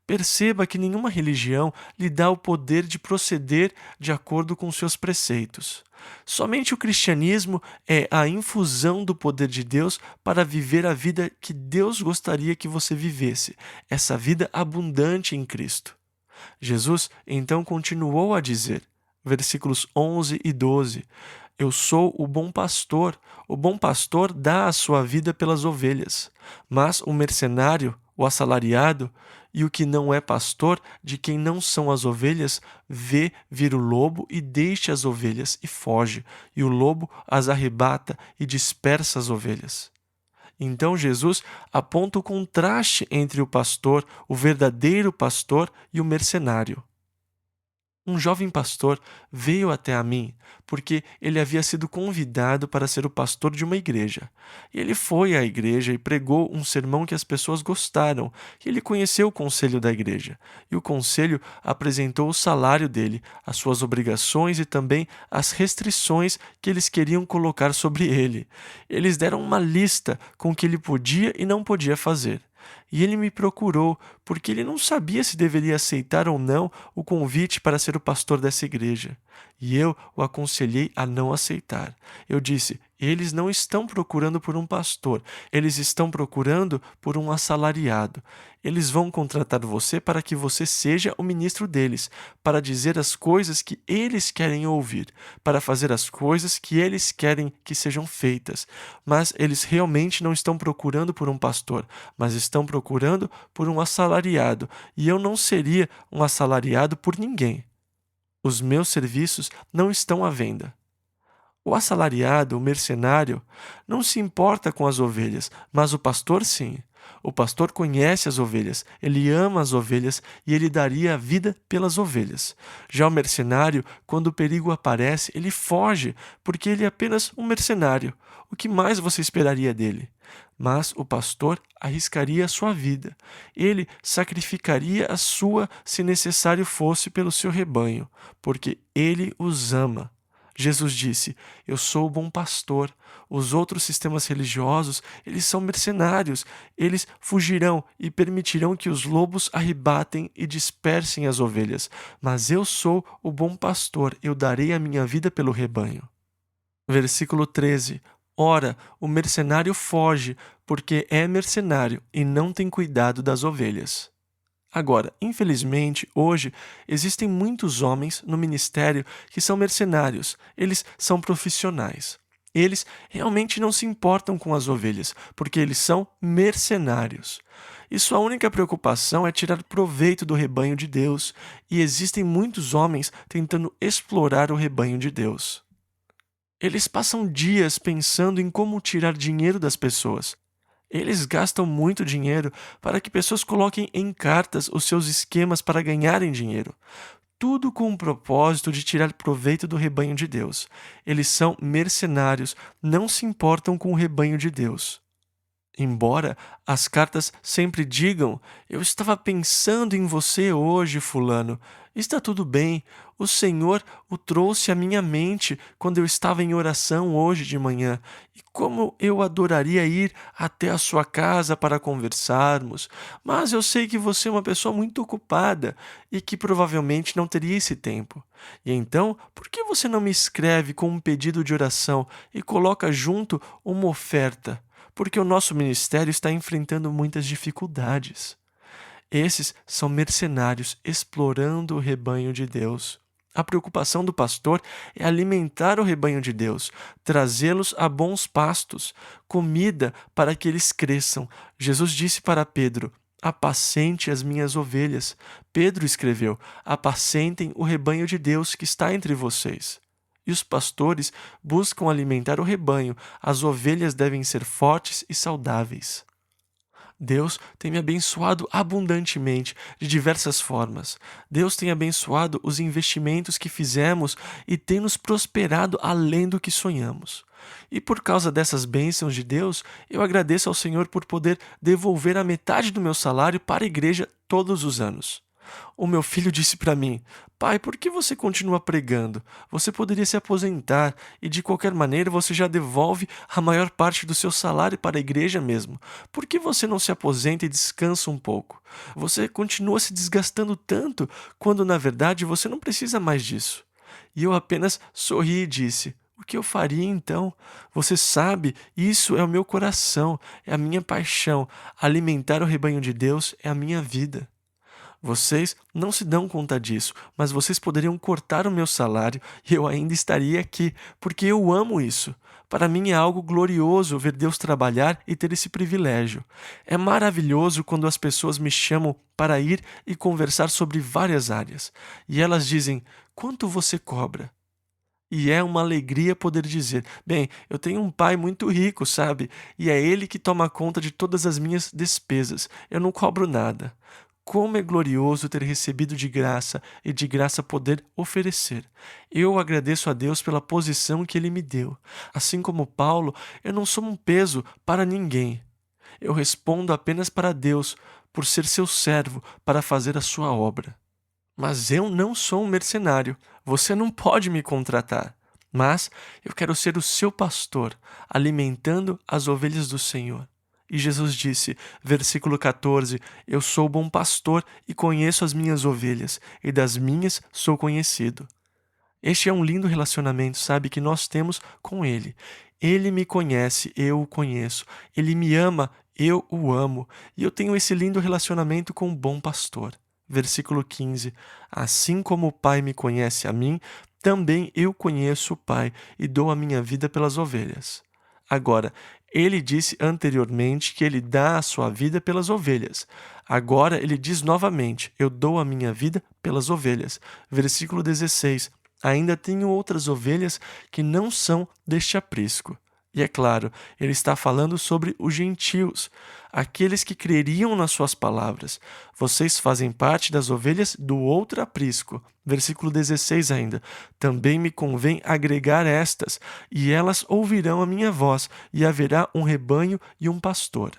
Perceba que nenhuma religião lhe dá o poder de proceder de acordo com seus preceitos. Somente o cristianismo é a infusão do poder de Deus para viver a vida que Deus gostaria que você vivesse, essa vida abundante em Cristo. Jesus então continuou a dizer, versículos 11 e 12: eu sou o bom pastor dá a sua vida pelas ovelhas, mas o mercenário, o assalariado e o que não é pastor, de quem não são as ovelhas, vê vir o lobo e deixa as ovelhas e foge, e o lobo as arrebata e dispersa as ovelhas. Então Jesus aponta o contraste entre o pastor, o verdadeiro pastor, e o mercenário. Um jovem pastor veio até a mim porque ele havia sido convidado para ser o pastor de uma igreja. E ele foi à igreja e pregou um sermão que as pessoas gostaram. E ele conheceu o conselho da igreja. E o conselho apresentou o salário dele, as suas obrigações e também as restrições que eles queriam colocar sobre ele. Eles deram uma lista com o que ele podia e não podia fazer. E ele me procurou, porque ele não sabia se deveria aceitar ou não o convite para ser o pastor dessa igreja. E eu o aconselhei a não aceitar. Eu disse: eles não estão procurando por um pastor, eles estão procurando por um assalariado. Eles vão contratar você para que você seja o ministro deles, para dizer as coisas que eles querem ouvir, para fazer as coisas que eles querem que sejam feitas. Mas eles realmente não estão procurando por um pastor, mas estão procurando por um assalariado, e eu não seria um assalariado por ninguém. Os meus serviços não estão à venda. O assalariado, o mercenário, não se importa com as ovelhas, mas o pastor sim. O pastor conhece as ovelhas, ele ama as ovelhas e ele daria a vida pelas ovelhas. Já o mercenário, quando o perigo aparece, ele foge, porque ele é apenas um mercenário. O que mais você esperaria dele? Mas o pastor arriscaria a sua vida. Ele sacrificaria a sua se necessário fosse pelo seu rebanho, porque ele os ama. Jesus disse: eu sou o bom pastor. Os outros sistemas religiosos, eles são mercenários. Eles fugirão e permitirão que os lobos arrebatem e dispersem as ovelhas. Mas eu sou o bom pastor, eu darei a minha vida pelo rebanho. Versículo 13. Ora, o mercenário foge, porque é mercenário e não tem cuidado das ovelhas. Agora, infelizmente, hoje, existem muitos homens no ministério que são mercenários. Eles são profissionais. Eles realmente não se importam com as ovelhas, porque eles são mercenários. E sua única preocupação é tirar proveito do rebanho de Deus. E existem muitos homens tentando explorar o rebanho de Deus. Eles passam dias pensando em como tirar dinheiro das pessoas. Eles gastam muito dinheiro para que pessoas coloquem em cartas os seus esquemas para ganharem dinheiro. Tudo com o propósito de tirar proveito do rebanho de Deus. Eles são mercenários, não se importam com o rebanho de Deus. Embora as cartas sempre digam: eu estava pensando em você hoje, fulano. Está tudo bem. O Senhor o trouxe à minha mente quando eu estava em oração hoje de manhã. E como eu adoraria ir até a sua casa para conversarmos. Mas eu sei que você é uma pessoa muito ocupada e que provavelmente não teria esse tempo. E então, por que você não me escreve com um pedido de oração e coloca junto uma oferta? Porque o nosso ministério está enfrentando muitas dificuldades. Esses são mercenários explorando o rebanho de Deus. A preocupação do pastor é alimentar o rebanho de Deus, trazê-los a bons pastos, comida para que eles cresçam. Jesus disse para Pedro: apacente as minhas ovelhas. Pedro escreveu: apacentem o rebanho de Deus que está entre vocês. E os pastores buscam alimentar o rebanho. As ovelhas devem ser fortes e saudáveis. Deus tem me abençoado abundantemente de diversas formas. Deus tem abençoado os investimentos que fizemos e tem nos prosperado além do que sonhamos. E por causa dessas bênçãos de Deus, eu agradeço ao Senhor por poder devolver a metade do meu salário para a igreja todos os anos. O meu filho disse para mim: pai, por que você continua pregando? Você poderia se aposentar e de qualquer maneira você já devolve a maior parte do seu salário para a igreja mesmo. Por que você não se aposenta e descansa um pouco? Você continua se desgastando tanto quando na verdade você não precisa mais disso. E eu apenas sorri e disse: o que eu faria então? Você sabe, isso é o meu coração, é a minha paixão. Alimentar o rebanho de Deus é a minha vida. Vocês não se dão conta disso, mas vocês poderiam cortar o meu salário e eu ainda estaria aqui, porque eu amo isso. Para mim é algo glorioso ver Deus trabalhar e ter esse privilégio. É maravilhoso quando as pessoas me chamam para ir e conversar sobre várias áreas. E elas dizem: quanto você cobra? E é uma alegria poder dizer: bem, eu tenho um pai muito rico, sabe? E é ele que toma conta de todas as minhas despesas. Eu não cobro nada. Como é glorioso ter recebido de graça e de graça poder oferecer. Eu agradeço a Deus pela posição que Ele me deu. Assim como Paulo, eu não sou um peso para ninguém. Eu respondo apenas para Deus, por ser seu servo, para fazer a sua obra. Mas eu não sou um mercenário. Você não pode me contratar. Mas eu quero ser o seu pastor, alimentando as ovelhas do Senhor. E Jesus disse, versículo 14, eu sou o bom pastor e conheço as minhas ovelhas, e das minhas sou conhecido. Este é um lindo relacionamento, sabe, que nós temos com Ele. Ele me conhece, eu o conheço. Ele me ama, eu o amo. E eu tenho esse lindo relacionamento com o bom pastor. Versículo 15, assim como o Pai me conhece a mim, também eu conheço o Pai e dou a minha vida pelas ovelhas. Agora, ele disse anteriormente que ele dá a sua vida pelas ovelhas. Agora ele diz novamente, eu dou a minha vida pelas ovelhas. Versículo 16, ainda tenho outras ovelhas que não são deste aprisco. E é claro, ele está falando sobre os gentios, aqueles que creriam nas suas palavras. Vocês fazem parte das ovelhas do outro aprisco. Versículo 16 ainda. Também me convém agregar estas, e elas ouvirão a minha voz, e haverá um rebanho e um pastor.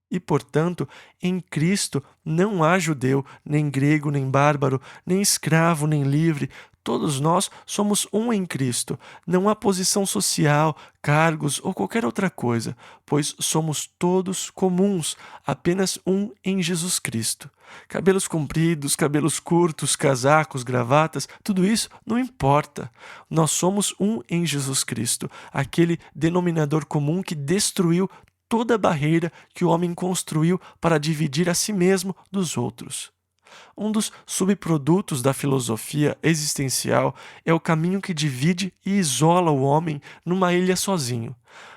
E, portanto, em Cristo não há judeu, nem grego, nem bárbaro, nem escravo, nem livre. Todos nós somos um em Cristo. Não há posição social, cargos ou qualquer outra coisa, pois somos todos comuns, apenas um em Jesus Cristo. Cabelos compridos, cabelos curtos, casacos, gravatas, tudo isso não importa. Nós somos um em Jesus Cristo, aquele denominador comum que destruiu toda a barreira que o homem construiu para dividir a si mesmo dos outros. Um dos subprodutos da filosofia existencial é o caminho que divide e isola o homem numa ilha sozinho.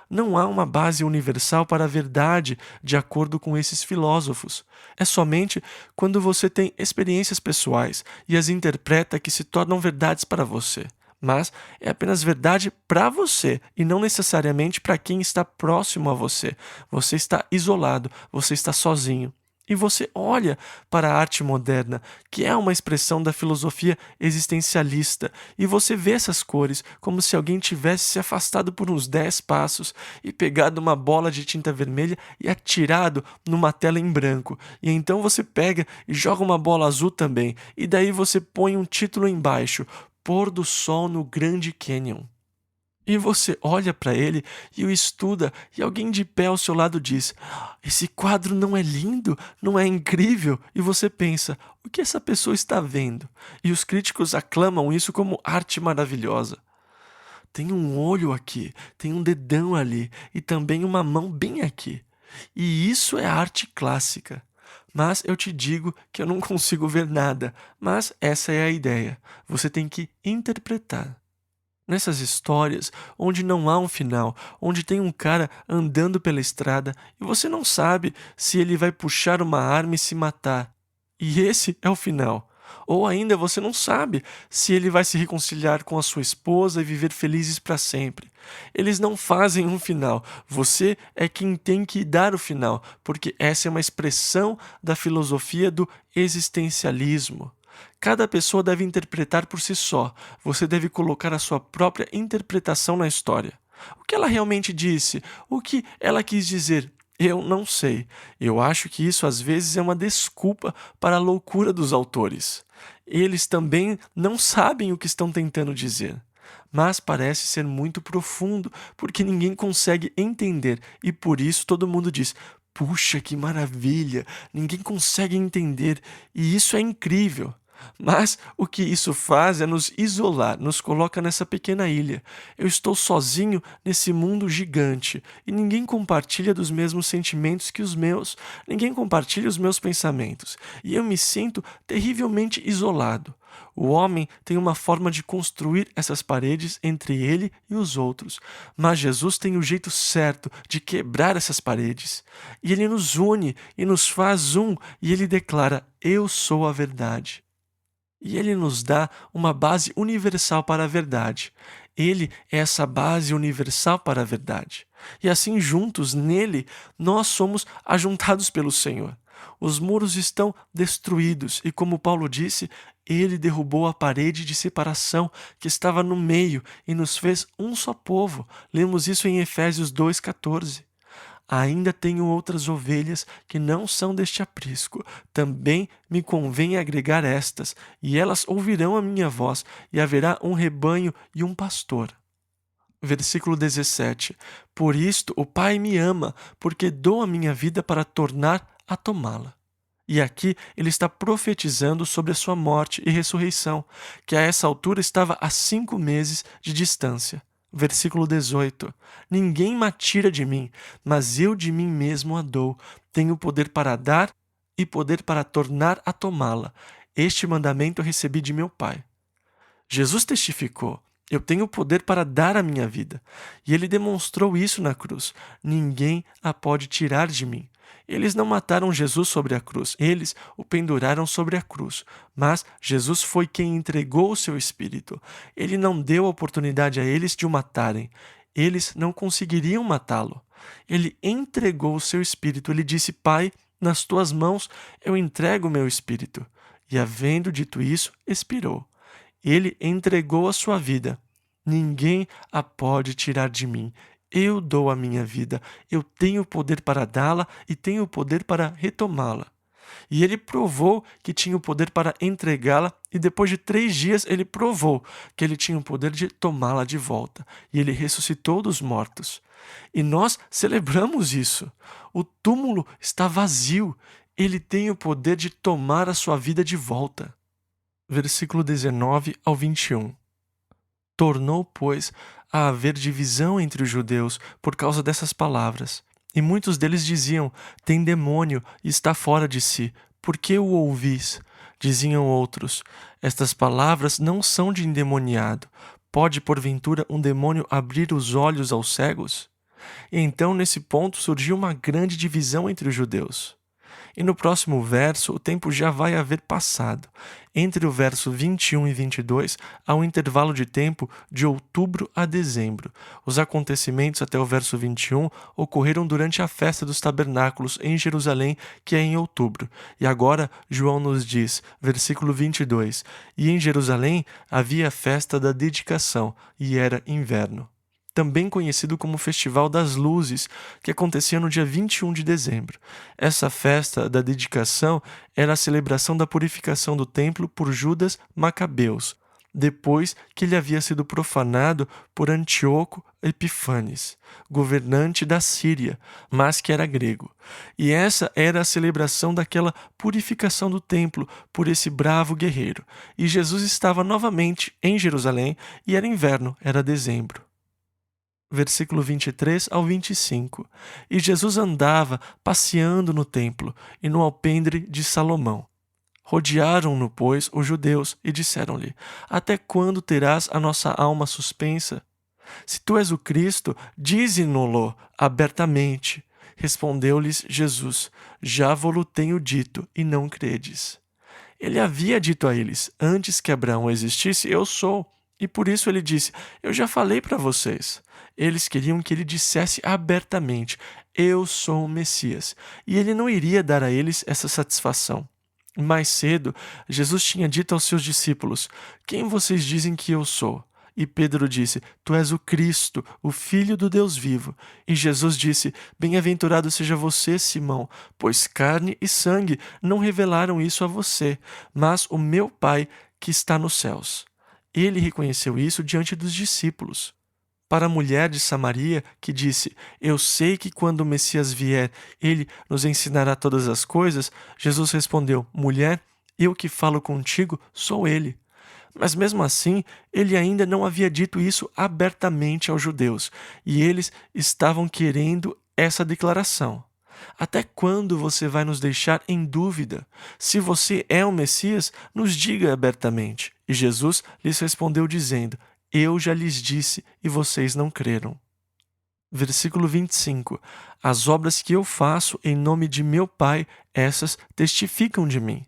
Não há uma base universal para a verdade de acordo com esses filósofos. É somente quando você tem experiências pessoais e as interpreta que se tornam verdades para você. Mas é apenas verdade para você e não necessariamente para quem está próximo a você. Você está isolado, você está sozinho. E você olha para a arte moderna, que é uma expressão da filosofia existencialista, e você vê essas cores como se alguém tivesse se afastado por uns 10 passos e pegado uma bola de tinta vermelha e atirado numa tela em branco. E então você pega e joga uma bola azul também, e daí você põe um título embaixo, Pôr do Sol no Grande Canyon. E você olha para ele e o estuda, e alguém de pé ao seu lado diz: esse quadro não é lindo? Não é incrível? E você pensa: o que essa pessoa está vendo? E os críticos aclamam isso como arte maravilhosa. Tem um olho aqui, tem um dedão ali e também uma mão bem aqui. E isso é arte clássica. mas eu te digo que eu não consigo ver nada. Mas essa é a ideia. Você tem que interpretar. Nessas histórias, onde não há um final, onde tem um cara andando pela estrada e você não sabe se ele vai puxar uma arma e se matar. E esse é o final. Ou ainda você não sabe se ele vai se reconciliar com a sua esposa e viver felizes para sempre. Eles não fazem um final. Você é quem tem que dar o final, porque essa é uma expressão da filosofia do existencialismo. Cada pessoa deve interpretar por si só. Você deve colocar a sua própria interpretação na história. O que ela realmente disse? O que ela quis dizer? Eu não sei. Eu acho que isso às vezes é uma desculpa para a loucura dos autores. Eles também não sabem o que estão tentando dizer. Mas parece ser muito profundo, porque ninguém consegue entender e por isso todo mundo diz: puxa, que maravilha! Ninguém consegue entender e isso é incrível. Mas o que isso faz é nos isolar, nos coloca nessa pequena ilha. Eu estou sozinho nesse mundo gigante e ninguém compartilha dos mesmos sentimentos que os meus, ninguém compartilha os meus pensamentos e eu me sinto terrivelmente isolado. O homem tem uma forma de construir essas paredes entre ele e os outros, mas Jesus tem o jeito certo de quebrar essas paredes. E ele nos une e nos faz um, e ele declara: eu sou a verdade. E ele nos dá uma base universal para a verdade. Ele é essa base universal para a verdade. E assim, juntos nele, nós somos ajuntados pelo Senhor. Os muros estão destruídos e, como Paulo disse, ele derrubou a parede de separação que estava no meio e nos fez um só povo. Lemos isso em Efésios 2,14. Ainda tenho outras ovelhas que não são deste aprisco. Também me convém agregar estas, e elas ouvirão a minha voz, e haverá um rebanho e um pastor. Versículo 17. Por isto o Pai me ama, porque dou a minha vida para tornar a tomá-la. E aqui ele está profetizando sobre a sua morte e ressurreição, que a essa altura estava a 5 meses de distância. Versículo 18. Ninguém me tira de mim, mas eu de mim mesmo a dou. Tenho poder para dar e poder para tornar a tomá-la. Este mandamento eu recebi de meu Pai. Jesus testificou: eu tenho poder para dar a minha vida. E ele demonstrou isso na cruz. Ninguém a pode tirar de mim. Eles não mataram Jesus sobre a cruz, eles o penduraram sobre a cruz. Mas Jesus foi quem entregou o seu espírito. Ele não deu a oportunidade a eles de o matarem. Eles não conseguiriam matá-lo. Ele entregou o seu espírito. Ele disse: Pai, nas tuas mãos eu entrego o meu espírito. E havendo dito isso, expirou. Ele entregou a sua vida. Ninguém a pode tirar de mim. Eu dou a minha vida. Eu tenho poder para dá-la e tenho poder para retomá-la. E ele provou que tinha o poder para entregá-la, e depois de 3 dias ele provou que ele tinha o poder de tomá-la de volta. E ele ressuscitou dos mortos. E nós celebramos isso. O túmulo está vazio. Ele tem o poder de tomar a sua vida de volta. Versículo 19 ao 21. Tornou, pois, a haver divisão entre os judeus por causa dessas palavras. E muitos deles diziam: tem demônio e está fora de si. Por que o ouvis? Diziam outros: estas palavras não são de endemoniado. Pode, porventura, um demônio abrir os olhos aos cegos? E então, nesse ponto, surgiu uma grande divisão entre os judeus. E no próximo verso, o tempo já vai haver passado. Entre o verso 21 e 22, há um intervalo de tempo de outubro a dezembro. Os acontecimentos até o verso 21 ocorreram durante a festa dos tabernáculos em Jerusalém, que é em outubro. E agora, João nos diz, versículo 22, e em Jerusalém havia a festa da dedicação, e era inverno. Também conhecido como Festival das Luzes, que acontecia no dia 21 de dezembro. Essa festa da dedicação era a celebração da purificação do templo por Judas Macabeus, depois que ele havia sido profanado por Antíoco Epifanes, governante da Síria, mas que era grego. E essa era a celebração daquela purificação do templo por esse bravo guerreiro. E Jesus estava novamente em Jerusalém e era inverno, era dezembro. Versículo 23 ao 25. E Jesus andava passeando no templo e no alpendre de Salomão. Rodearam-no, pois, os judeus e disseram-lhe: Até quando terás a nossa alma suspensa? Se tu és o Cristo, dize-no-lo abertamente. Respondeu-lhes Jesus: Já vo-lo tenho dito, e não credes. Ele havia dito a eles: Antes que Abraão existisse, eu sou. E por isso ele disse: Eu já falei para vocês. Eles queriam que ele dissesse abertamente: Eu sou o Messias. E ele não iria dar a eles essa satisfação. Mais cedo, Jesus tinha dito aos seus discípulos: Quem vocês dizem que eu sou? E Pedro disse: Tu és o Cristo, o Filho do Deus vivo. E Jesus disse: Bem-aventurado seja você, Simão, pois carne e sangue não revelaram isso a você, mas o meu Pai que está nos céus. Ele reconheceu isso diante dos discípulos. Para a mulher de Samaria, que disse: Eu sei que quando o Messias vier, ele nos ensinará todas as coisas, Jesus respondeu: Mulher, eu que falo contigo sou ele. Mas mesmo assim, ele ainda não havia dito isso abertamente aos judeus, e eles estavam querendo essa declaração. Até quando você vai nos deixar em dúvida? Se você é o Messias, nos diga abertamente. E Jesus lhes respondeu dizendo: Eu já lhes disse e vocês não creram. Versículo 25. As obras que eu faço em nome de meu Pai, essas testificam de mim.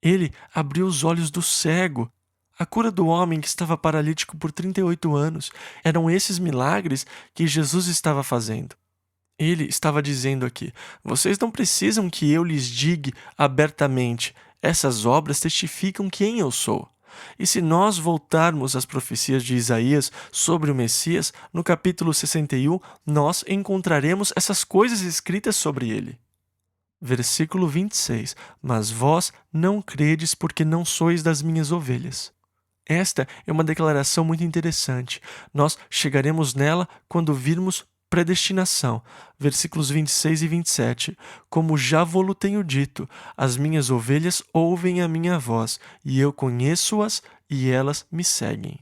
Ele abriu os olhos do cego. A cura do homem que estava paralítico por 38 anos. Eram esses milagres que Jesus estava fazendo. Ele estava dizendo aqui: Vocês não precisam que eu lhes diga abertamente. Essas obras testificam quem eu sou. E se nós voltarmos às profecias de Isaías sobre o Messias, no capítulo 61, nós encontraremos essas coisas escritas sobre ele. Versículo 26. Mas vós não credes porque não sois das minhas ovelhas. Esta é uma declaração muito interessante. Nós chegaremos nela quando virmos predestinação. Versículos 26 e 27. Como já vo-lo tenho dito, as minhas ovelhas ouvem a minha voz, e eu conheço-as, e elas me seguem.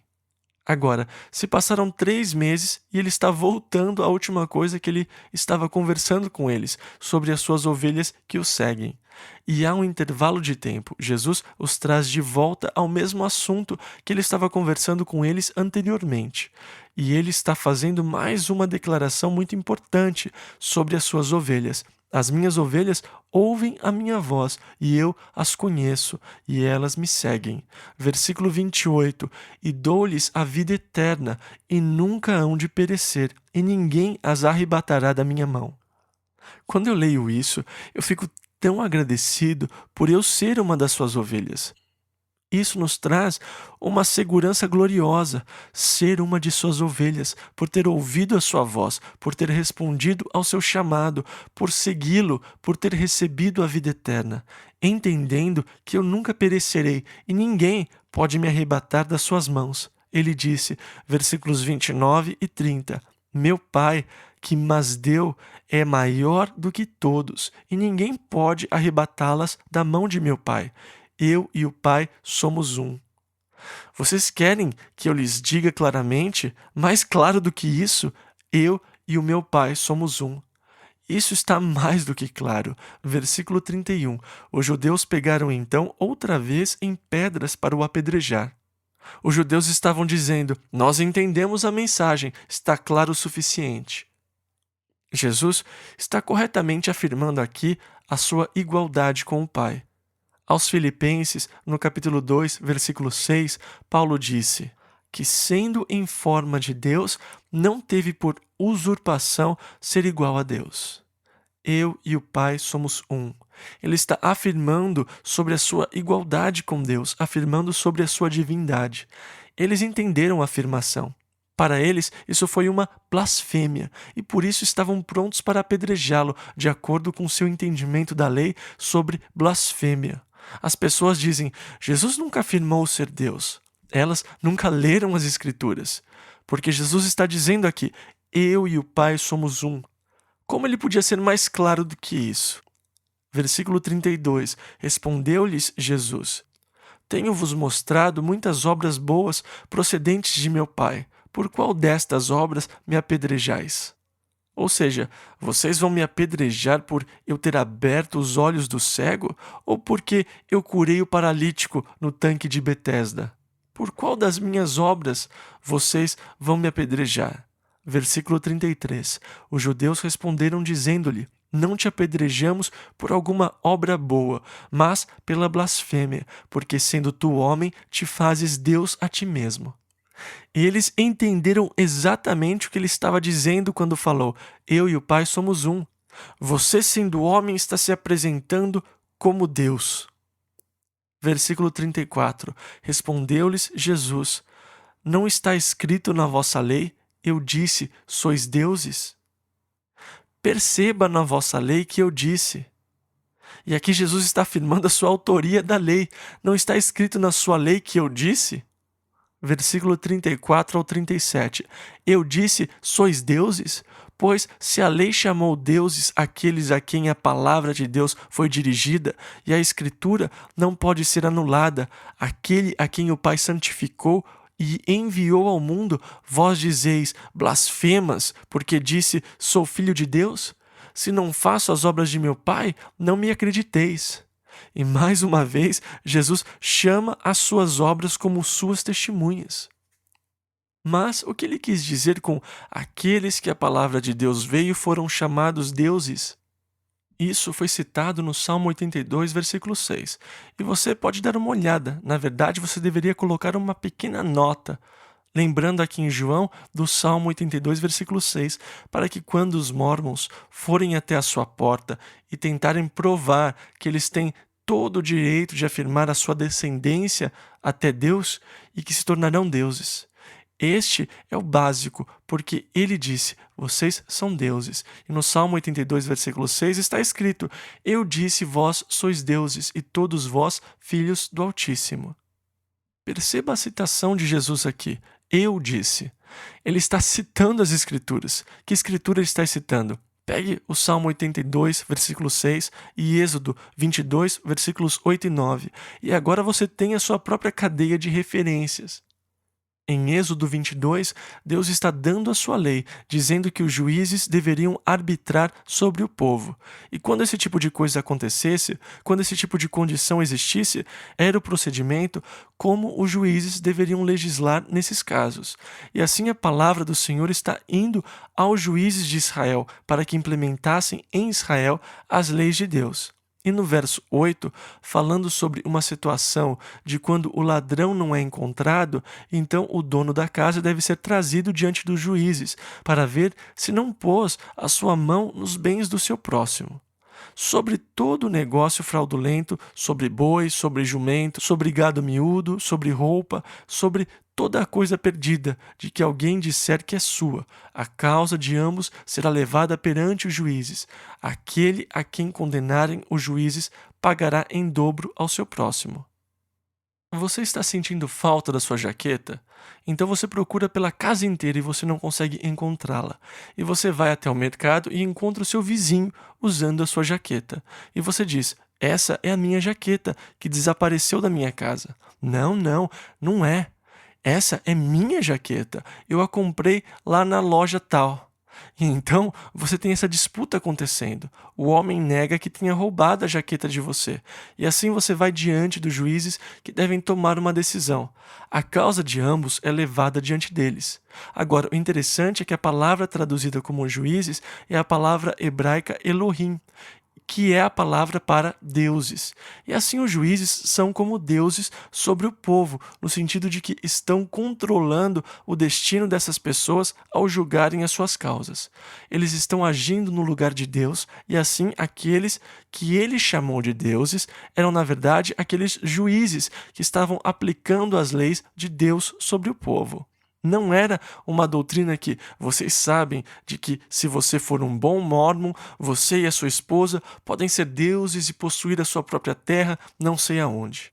Agora, se passaram 3 meses e ele está voltando à última coisa que ele estava conversando com eles, sobre as suas ovelhas que o seguem. E há um intervalo de tempo. Jesus os traz de volta ao mesmo assunto que ele estava conversando com eles anteriormente. E ele está fazendo mais uma declaração muito importante sobre as suas ovelhas. As minhas ovelhas ouvem a minha voz, e eu as conheço, e elas me seguem. Versículo 28. E dou-lhes a vida eterna, e nunca hão de perecer, e ninguém as arrebatará da minha mão. Quando eu leio isso, eu fico tão agradecido por eu ser uma das suas ovelhas. Isso nos traz uma segurança gloriosa, ser uma de suas ovelhas, por ter ouvido a sua voz, por ter respondido ao seu chamado, por segui-lo, por ter recebido a vida eterna, entendendo que eu nunca perecerei e ninguém pode me arrebatar das suas mãos. Ele disse, versículos 29 e 30, Meu Pai, que mas deu, é maior do que todos, e ninguém pode arrebatá-las da mão de meu Pai. Eu e o Pai somos um. Vocês querem que eu lhes diga claramente, mais claro do que isso? Eu e o meu Pai somos um. Isso está mais do que claro. Versículo 31. Os judeus pegaram então outra vez em pedras para o apedrejar. Os judeus estavam dizendo: Nós entendemos a mensagem, está claro o suficiente. Jesus está corretamente afirmando aqui a sua igualdade com o Pai. Aos Filipenses, no capítulo 2, versículo 6, Paulo disse que, sendo em forma de Deus, não teve por usurpação ser igual a Deus. Eu e o Pai somos um. Ele está afirmando sobre a sua igualdade com Deus, afirmando sobre a sua divindade. Eles entenderam a afirmação. Para eles, isso foi uma blasfêmia, e por isso estavam prontos para apedrejá-lo, de acordo com seu entendimento da lei sobre blasfêmia. As pessoas dizem, Jesus nunca afirmou ser Deus. Elas nunca leram as Escrituras. Porque Jesus está dizendo aqui, eu e o Pai somos um. Como ele podia ser mais claro do que isso? Versículo 32, respondeu-lhes Jesus, Tenho-vos mostrado muitas obras boas procedentes de meu Pai. por qual destas obras me apedrejais? Ou seja, vocês vão me apedrejar por eu ter aberto os olhos do cego ou porque eu curei o paralítico no tanque de Betesda? Por qual das minhas obras vocês vão me apedrejar? Versículo 33. Os judeus responderam dizendo-lhe: Não te apedrejamos por alguma obra boa, mas pela blasfêmia, porque sendo tu homem, te fazes Deus a ti mesmo. E eles entenderam exatamente o que ele estava dizendo quando falou: Eu e o Pai somos um. Você, sendo homem, está se apresentando como Deus. Versículo 34. Respondeu-lhes Jesus: Não está escrito na vossa lei, eu disse, sois deuses? Perceba na vossa lei que eu disse. E aqui Jesus está afirmando a sua autoria da lei. Não está escrito na sua lei que eu disse? Versículo 34 ao 37. Eu disse, sois deuses? Pois se a lei chamou deuses aqueles a quem a palavra de Deus foi dirigida, e a Escritura não pode ser anulada, aquele a quem o Pai santificou e enviou ao mundo, vós dizeis, blasfemas, porque disse, sou filho de Deus? Se não faço as obras de meu Pai, não me acrediteis. E mais uma vez, Jesus chama as suas obras como suas testemunhas. Mas o que ele quis dizer com aqueles que a palavra de Deus veio foram chamados deuses? Isso foi citado no Salmo 82, versículo 6. E você pode dar uma olhada. Na verdade, você deveria colocar uma pequena nota, lembrando aqui em João do Salmo 82, versículo 6, para que quando os mormons forem até a sua porta e tentarem provar que eles têm todo o direito de afirmar a sua descendência até Deus e que se tornarão deuses. Este é o básico, porque ele disse, vocês são deuses. E no Salmo 82, versículo 6 está escrito, eu disse, vós sois deuses, e todos vós filhos do Altíssimo. Perceba a citação de Jesus aqui, eu disse. Ele está citando as Escrituras. Que Escritura ele está citando? Pegue o Salmo 82, versículo 6 e Êxodo 22, versículos 8 e 9. E agora você tem a sua própria cadeia de referências. Em Êxodo 22, Deus está dando a sua lei, dizendo que os juízes deveriam arbitrar sobre o povo. E quando esse tipo de coisa acontecesse, quando esse tipo de condição existisse, era o procedimento como os juízes deveriam legislar nesses casos. E assim a palavra do Senhor está indo aos juízes de Israel para que implementassem em Israel as leis de Deus. E no verso 8, falando sobre uma situação de quando o ladrão não é encontrado, então o dono da casa deve ser trazido diante dos juízes, para ver se não pôs a sua mão nos bens do seu próximo. Sobre todo negócio fraudulento, sobre boi, sobre jumento, sobre gado miúdo, sobre roupa, sobre toda a coisa perdida, de que alguém disser que é sua, a causa de ambos será levada perante os juízes. Aquele a quem condenarem os juízes pagará em dobro ao seu próximo. Você está sentindo falta da sua jaqueta? Então você procura pela casa inteira e você não consegue encontrá-la. E você vai até o mercado e encontra o seu vizinho usando a sua jaqueta. E você diz, essa é a minha jaqueta que desapareceu da minha casa. Não, não é. Essa é minha jaqueta. Eu a comprei lá na loja tal. E então você tem essa disputa acontecendo. O homem nega que tenha roubado a jaqueta de você. E assim você vai diante dos juízes que devem tomar uma decisão. A causa de ambos é levada diante deles. Agora, o interessante é que a palavra traduzida como juízes é a palavra hebraica Elohim, que é a palavra para deuses. E assim os juízes são como deuses sobre o povo, no sentido de que estão controlando o destino dessas pessoas ao julgarem as suas causas. Eles estão agindo no lugar de Deus, e assim aqueles que ele chamou de deuses eram, na verdade, aqueles juízes que estavam aplicando as leis de Deus sobre o povo. Não era uma doutrina que vocês sabem de que se você for um bom mórmon, você e a sua esposa podem ser deuses e possuir a sua própria terra não sei aonde.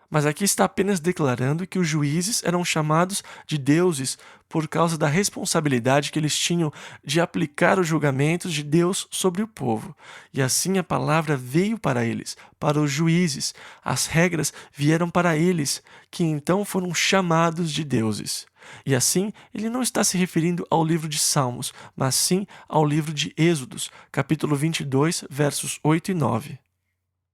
Mas aqui está apenas declarando que os juízes eram chamados de deuses por causa da responsabilidade que eles tinham de aplicar os julgamentos de Deus sobre o povo. E assim a palavra veio para eles, para os juízes. As regras vieram para eles, que então foram chamados de deuses. E assim, ele não está se referindo ao livro de Salmos, mas sim ao livro de Êxodos, capítulo 22, versos 8 e 9.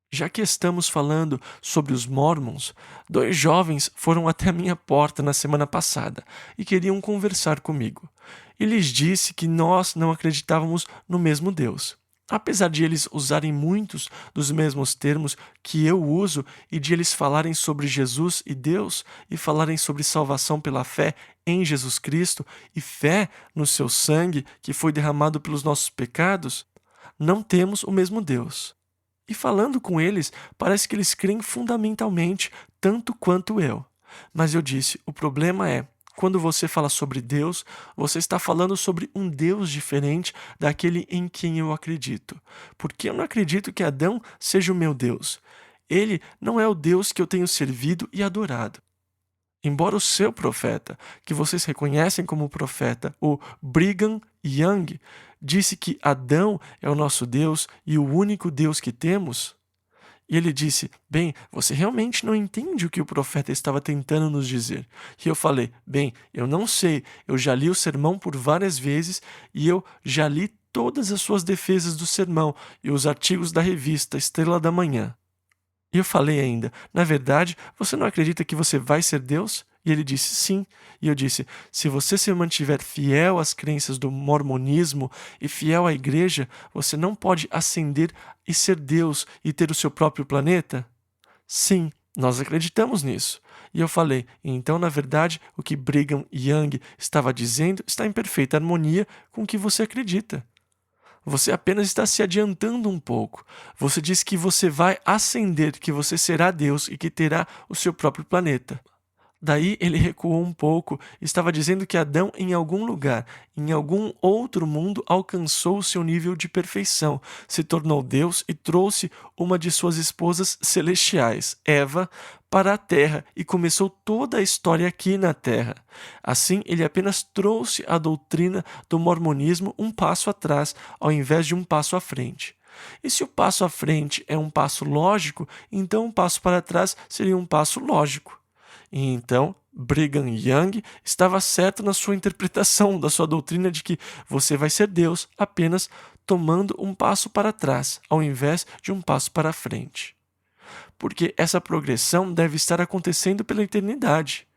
Já que estamos falando sobre os Mormons, 2 jovens foram até a minha porta na semana passada e queriam conversar comigo. E lhes disse que nós não acreditávamos no mesmo Deus. Apesar de eles usarem muitos dos mesmos termos que eu uso e de eles falarem sobre Jesus e Deus e falarem sobre salvação pela fé em Jesus Cristo e fé no seu sangue que foi derramado pelos nossos pecados, não temos o mesmo Deus. E falando com eles, parece que eles creem fundamentalmente tanto quanto eu. Mas eu disse, o problema é, quando você fala sobre Deus, você está falando sobre um Deus diferente daquele em quem eu acredito. Porque eu não acredito que Adão seja o meu Deus. Ele não é o Deus que eu tenho servido e adorado. Embora o seu profeta, que vocês reconhecem como profeta, o Brigham Young, disse que Adão é o nosso Deus e o único Deus que temos, e ele disse, bem, você realmente não entende o que o profeta estava tentando nos dizer. E eu falei, bem, eu não sei, eu já li o sermão por várias vezes e eu já li todas as suas defesas do sermão e os artigos da revista Estrela da Manhã. E eu falei ainda, na verdade, você não acredita que você vai ser Deus? E ele disse, sim. E eu disse, se você se mantiver fiel às crenças do mormonismo e fiel à igreja, você não pode ascender e ser Deus e ter o seu próprio planeta? Sim, nós acreditamos nisso. E eu falei, então, na verdade, o que Brigham Young estava dizendo está em perfeita harmonia com o que você acredita. Você apenas está se adiantando um pouco. Você diz que você vai ascender, que você será Deus e que terá o seu próprio planeta. Daí ele recuou um pouco e estava dizendo que Adão, em algum lugar, em algum outro mundo, alcançou o seu nível de perfeição, se tornou Deus e trouxe uma de suas esposas celestiais, Eva, para a Terra e começou toda a história aqui na Terra. Assim, ele apenas trouxe a doutrina do mormonismo um passo atrás, ao invés de um passo à frente. E se o passo à frente é um passo lógico, então um passo para trás seria um passo lógico. E então, Brigham Young estava certo na sua interpretação da sua doutrina de que você vai ser Deus apenas tomando um passo para trás, ao invés de um passo para frente. Porque essa progressão deve estar acontecendo pela eternidade.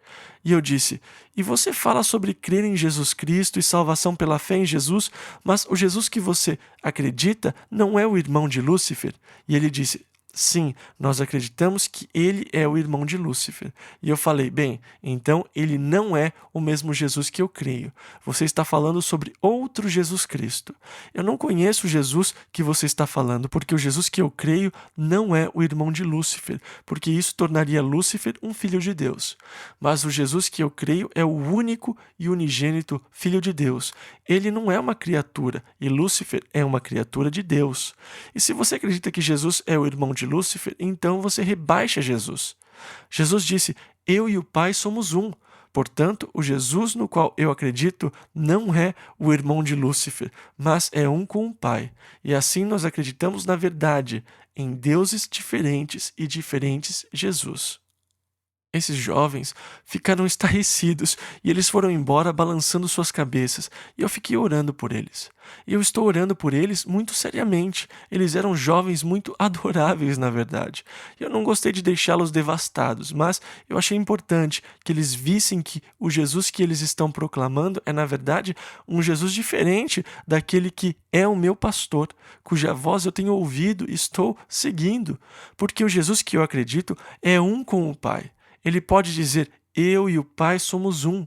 E eu disse, e você fala sobre crer em Jesus Cristo e salvação pela fé em Jesus, mas o Jesus que você acredita não é o irmão de Lúcifer? E ele disse, sim, nós acreditamos que ele é o irmão de Lúcifer. E eu falei, bem, então ele não é o mesmo Jesus que eu creio. Você está falando sobre outro Jesus Cristo. Eu não conheço o Jesus que você está falando, porque o Jesus que eu creio não é o irmão de Lúcifer, porque isso tornaria Lúcifer um filho de Deus. Mas o Jesus que eu creio é o único e unigênito Filho de Deus. Ele não é uma criatura, e Lúcifer é uma criatura de Deus. E se você acredita que Jesus é o irmão de Lúcifer, então você rebaixa Jesus. Jesus disse, eu e o Pai somos um. Portanto, o Jesus no qual eu acredito não é o irmão de Lúcifer, mas é um com o Pai. E assim nós acreditamos na verdade, em deuses diferentes e diferentes Jesus. Esses jovens ficaram estarrecidos e eles foram embora balançando suas cabeças e eu fiquei orando por eles. E eu estou orando por eles muito seriamente. Eles eram jovens muito adoráveis, na verdade. Eu não gostei de deixá-los devastados, mas eu achei importante que eles vissem que o Jesus que eles estão proclamando é, na verdade, um Jesus diferente daquele que é o meu pastor, cuja voz eu tenho ouvido e estou seguindo. Porque o Jesus que eu acredito é um com o Pai. Ele pode dizer, eu e o Pai somos um.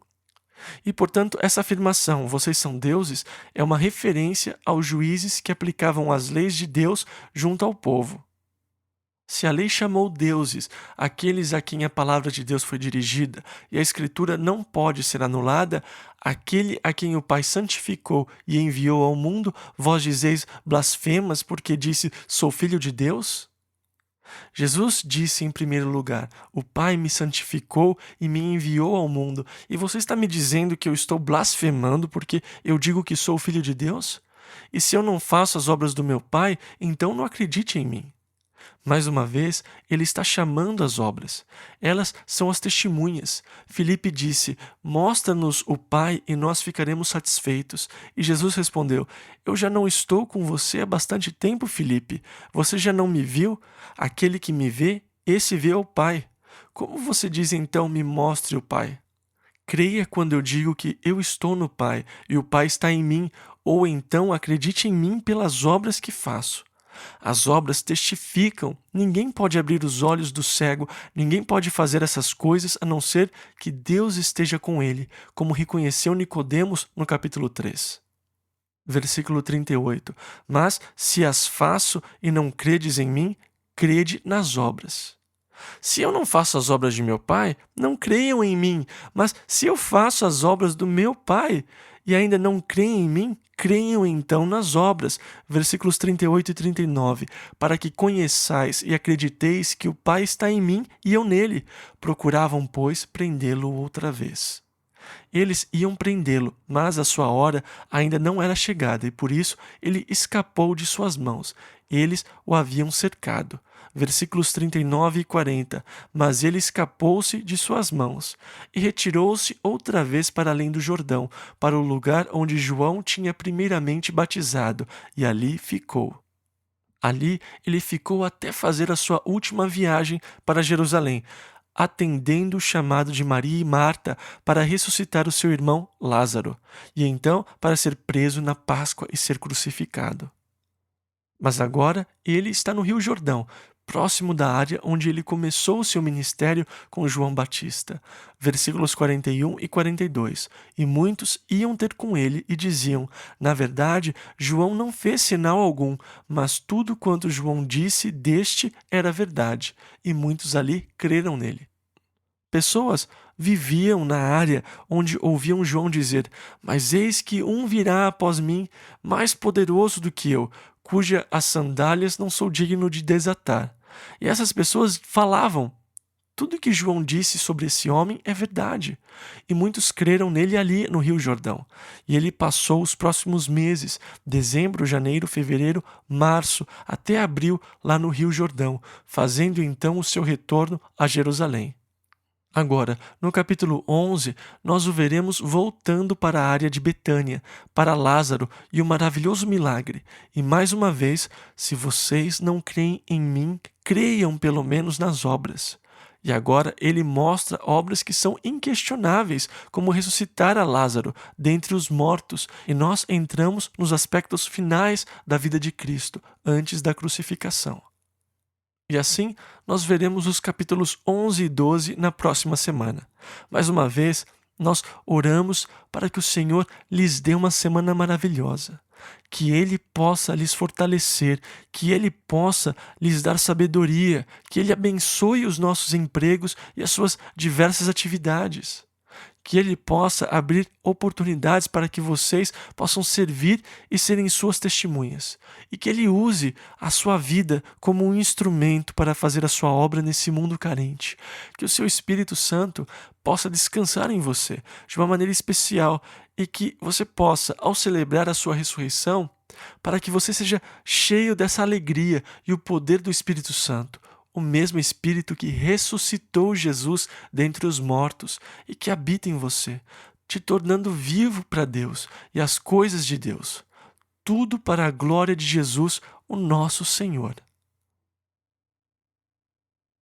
E, portanto, essa afirmação, vocês são deuses, é uma referência aos juízes que aplicavam as leis de Deus junto ao povo. Se a lei chamou deuses aqueles a quem a palavra de Deus foi dirigida e a Escritura não pode ser anulada, aquele a quem o Pai santificou e enviou ao mundo, vós dizeis blasfemas porque disse, sou filho de Deus? Jesus disse em primeiro lugar, o Pai me santificou e me enviou ao mundo, e você está me dizendo que eu estou blasfemando porque eu digo que sou o Filho de Deus? E se eu não faço as obras do meu Pai, então não acredite em mim. Mais uma vez, ele está chamando as obras. Elas são as testemunhas. Filipe disse: "Mostra-nos o Pai e nós ficaremos satisfeitos." E Jesus respondeu: "Eu já não estou com você há bastante tempo, Filipe. Você já não me viu? Aquele que me vê, esse vê ao Pai. Como você diz então, me mostre o Pai? Creia quando eu digo que eu estou no Pai e o Pai está em mim, ou então acredite em mim pelas obras que faço." As obras testificam. Ninguém pode abrir os olhos do cego, ninguém pode fazer essas coisas a não ser que Deus esteja com ele, como reconheceu Nicodemos no capítulo 3. Versículo 38. "Mas se as faço e não credes em mim, crede nas obras. Se eu não faço as obras de meu Pai, não creiam em mim. Mas se eu faço as obras do meu Pai e ainda não creem em mim, creiam então nas obras." Versículos 38 e 39. "Para que conheçais e acrediteis que o Pai está em mim e eu nele." Procuravam, pois, prendê-lo outra vez. Eles iam prendê-lo, mas a sua hora ainda não era chegada e por isso ele escapou de suas mãos. Eles o haviam cercado. Versículos 39 e 40. "Mas ele escapou-se de suas mãos e retirou-se outra vez para além do Jordão, para o lugar onde João tinha primeiramente batizado, e ali ficou." Ali ele ficou até fazer a sua última viagem para Jerusalém, atendendo o chamado de Maria e Marta para ressuscitar o seu irmão Lázaro, e então para ser preso na Páscoa e ser crucificado. Mas agora ele está no Rio Jordão, próximo da área onde ele começou o seu ministério com João Batista. Versículos 41 e 42. "E muitos iam ter com ele e diziam: na verdade, João não fez sinal algum, mas tudo quanto João disse deste era verdade. E muitos ali creram nele." Pessoas viviam na área onde ouviam João dizer: "Mas eis que um virá após mim, mais poderoso do que eu, cuja as sandálias não sou digno de desatar." E essas pessoas falavam: tudo que João disse sobre esse homem é verdade. E muitos creram nele ali no Rio Jordão. E ele passou os próximos meses, dezembro, janeiro, fevereiro, março, até abril, lá no Rio Jordão, fazendo então o seu retorno a Jerusalém. Agora, no capítulo 11, nós o veremos voltando para a área de Betânia, para Lázaro e o maravilhoso milagre. E mais uma vez, se vocês não creem em mim, creiam pelo menos nas obras. E agora ele mostra obras que são inquestionáveis, como ressuscitar a Lázaro dentre os mortos, e nós entramos nos aspectos finais da vida de Cristo, antes da crucificação. E assim, nós veremos os capítulos 11 e 12 na próxima semana. Mais uma vez, nós oramos para que o Senhor lhes dê uma semana maravilhosa, que Ele possa lhes fortalecer, que Ele possa lhes dar sabedoria, que Ele abençoe os nossos empregos e as suas diversas atividades. Que Ele possa abrir oportunidades para que vocês possam servir e serem suas testemunhas. E que Ele use a sua vida como um instrumento para fazer a sua obra nesse mundo carente. Que o seu Espírito Santo possa descansar em você de uma maneira especial e que você possa, ao celebrar a sua ressurreição, para que você seja cheio dessa alegria e o poder do Espírito Santo. O mesmo Espírito que ressuscitou Jesus dentre os mortos e que habita em você, te tornando vivo para Deus e as coisas de Deus. Tudo para a glória de Jesus, o nosso Senhor.